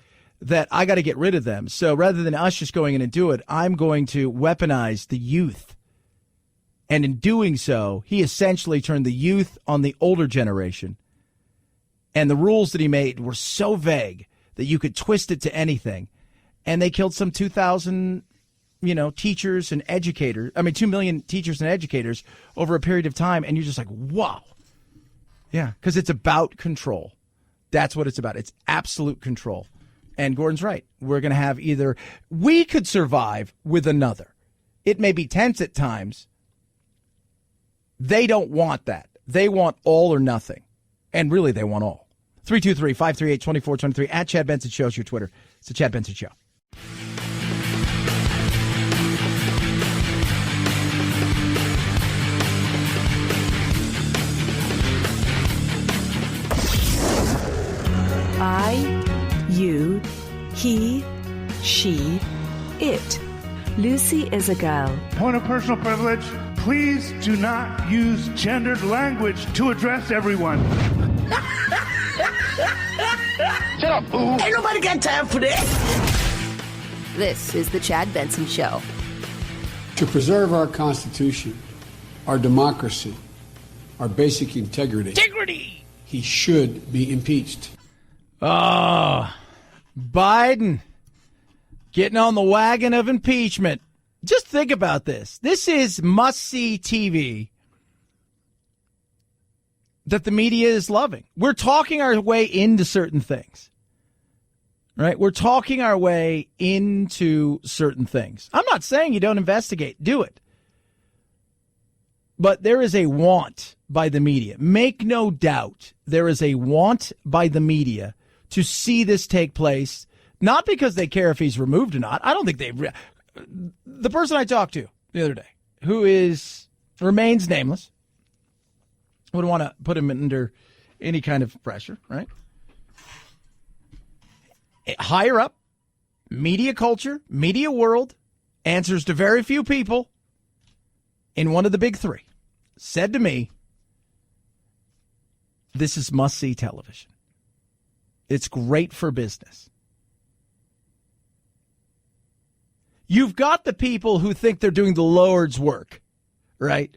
that I got to get rid of them. So rather than us just going in and do it, I'm going to weaponize the youth. And in doing so, he essentially turned the youth on the older generation. And the rules that he made were so vague that you could twist it to anything. And they killed some 2,000 teachers and educators. 2 million teachers and educators over a period of time. And you're just like, wow. Yeah, because it's about control. That's what it's about. It's absolute control. And Gordon's right. We're going to have we could survive with another. It may be tense at times. They don't want that. They want all or nothing. And really, they want all. 323-538-2423. @Chad Benson Show is your Twitter. It's the Chad Benson Show. I, you, he, she, it. Lucy is a girl. Point of personal privilege. Please do not use gendered language to address everyone. Shut up, boo. Ain't nobody got time for that. This is the Chad Benson Show. To preserve our Constitution, our democracy, our basic integrity, he should be impeached. Oh, Biden getting on the wagon of impeachment. Just think about this. This is must-see TV that the media is loving. We're talking our way into certain things, right? We're talking our way into certain things. I'm not saying you don't investigate. Do it. But there is a want by the media. Make no doubt there is a want by the media to see this take place, not because they care if he's removed or not. I don't think the person I talked to the other day, who remains nameless, Wouldn't want to put him under any kind of pressure, right? Higher up, media culture, media world, answers to very few people in one of the big three, said to me, this is must-see television. It's great for business. You've got the people who think they're doing the Lord's work, right?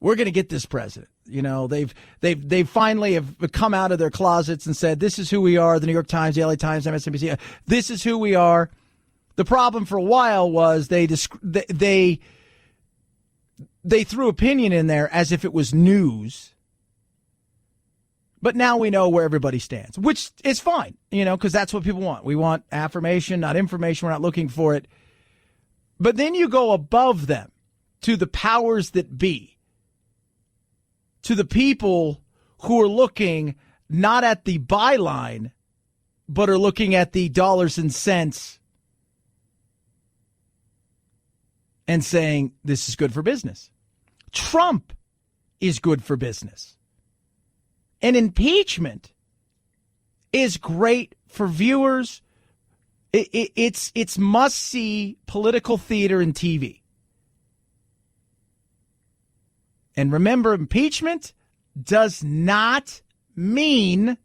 We're going to get this president. You know, they've finally have come out of their closets and said, this is who we are. The New York Times, the LA Times, MSNBC. This is who we are. The problem for a while was they threw opinion in there as if it was news. But now we know where everybody stands, which is fine, you know, because that's what people want. We want affirmation, not information. We're not looking for it. But then you go above them to the powers that be, to the people who are looking not at the byline, but are looking at the dollars and cents and saying this is good for business. Trump is good for business. And impeachment is great for viewers. It's must-see political theater and TV. And remember, impeachment does not mean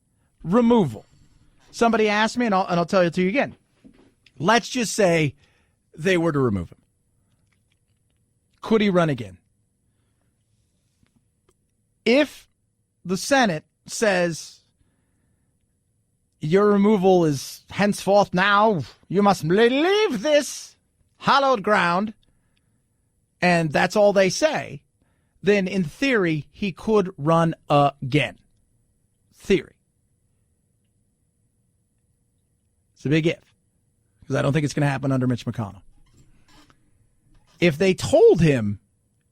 removal. Somebody asked me, and I'll tell it to you again. Let's just say they were to remove him. Could he run again? If the Senate says your removal is henceforth now, you must leave this hallowed ground, and that's all they say, then in theory, he could run again. Theory. It's a big if, because I don't think it's going to happen under Mitch McConnell. If they told him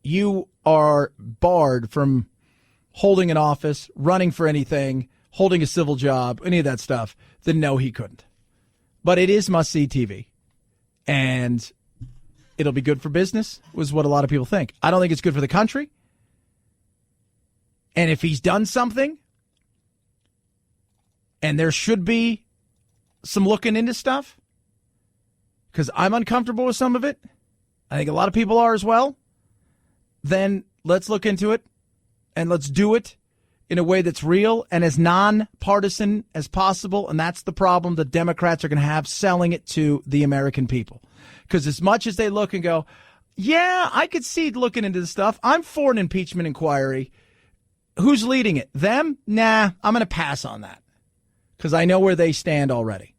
you are barred from holding an office, running for anything, holding a civil job, any of that stuff, then no, he couldn't. But it is must-see TV. And it'll be good for business, was what a lot of people think. I don't think it's good for the country. And if he's done something, and there should be some looking into stuff, because I'm uncomfortable with some of it, I think a lot of people are as well, then let's look into it, and let's do it in a way that's real and as nonpartisan as possible. And that's the problem the Democrats are going to have selling it to the American people. Because as much as they look and go, yeah, I could see looking into this stuff. I'm for an impeachment inquiry. Who's leading it? Them? Nah, I'm going to pass on that because I know where they stand already.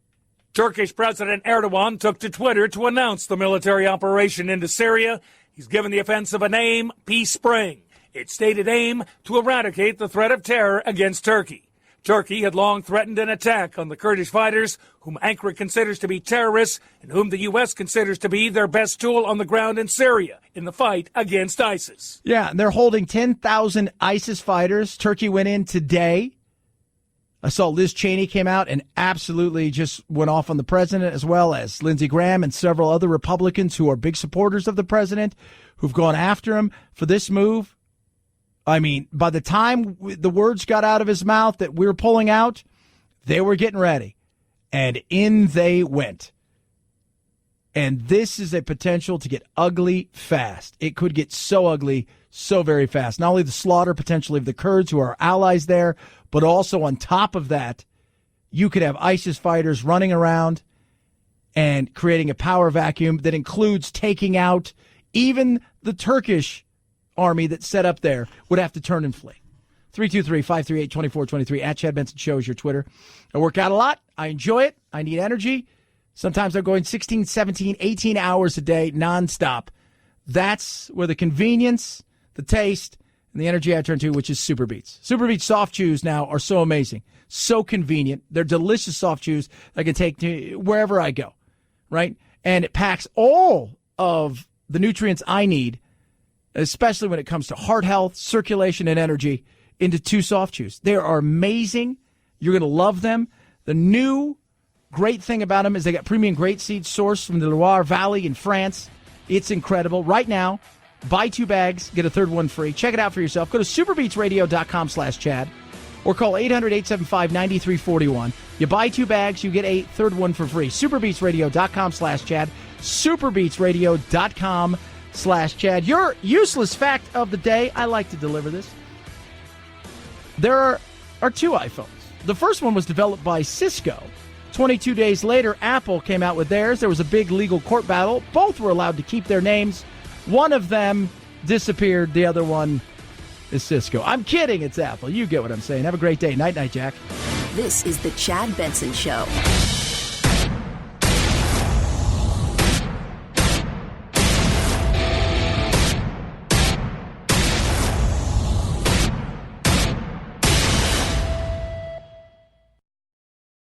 Turkish President Erdogan took to Twitter to announce the military operation into Syria. He's given the offensive a name, Peace Spring. Its stated aim to eradicate the threat of terror against Turkey. Turkey had long threatened an attack on the Kurdish fighters, whom Ankara considers to be terrorists and whom the U.S. considers to be their best tool on the ground in Syria in the fight against ISIS. Yeah, they're holding 10,000 ISIS fighters. Turkey went in today. I saw Liz Cheney came out and absolutely just went off on the president, as well as Lindsey Graham and several other Republicans who are big supporters of the president, who've gone after him for this move. I mean, by the time the words got out of his mouth that we're pulling out, they were getting ready. And in they went. And this is a potential to get ugly fast. It could get so ugly so very fast. Not only the slaughter potentially of the Kurds who are allies there, but also on top of that, you could have ISIS fighters running around and creating a power vacuum that includes taking out even the Turkish army that's set up there would have to turn and flee. 323-538-2423 at Chad Benson Show is your Twitter. I work out a lot. I enjoy it. I need energy. Sometimes I'm going 16, 17, 18 hours a day nonstop. That's where the convenience, the taste, and the energy I turn to, which is Super Beats. Super Beats soft chews now are so amazing, so convenient. They're delicious soft chews I can take to wherever I go, right? And it packs all of the nutrients I need, especially when it comes to heart health, circulation, and energy, into 2 soft chews. They are amazing. You're going to love them. The new great thing about them is they got premium grape seed sourced from the Lauer Valley in France. It's incredible. Right now, Buy 2 bags, get a third one free. Check it out for yourself. Go to superbeatsradio.com/Chad or call 800-875-9341. You buy 2 bags, you get a third one for free. superbeatsradio.com/Chad. superbeatsradio.com/Chad. Your useless fact of the day. I like to deliver this. There are 2 iPhones. The first one was developed by Cisco. 22 days later, Apple came out with theirs. There was a big legal court battle. Both were allowed to keep their names. One of them disappeared. The other one is Cisco. I'm kidding. It's Apple. You get what I'm saying. Have a great day. Night, Jack. This is the Chad Benson Show.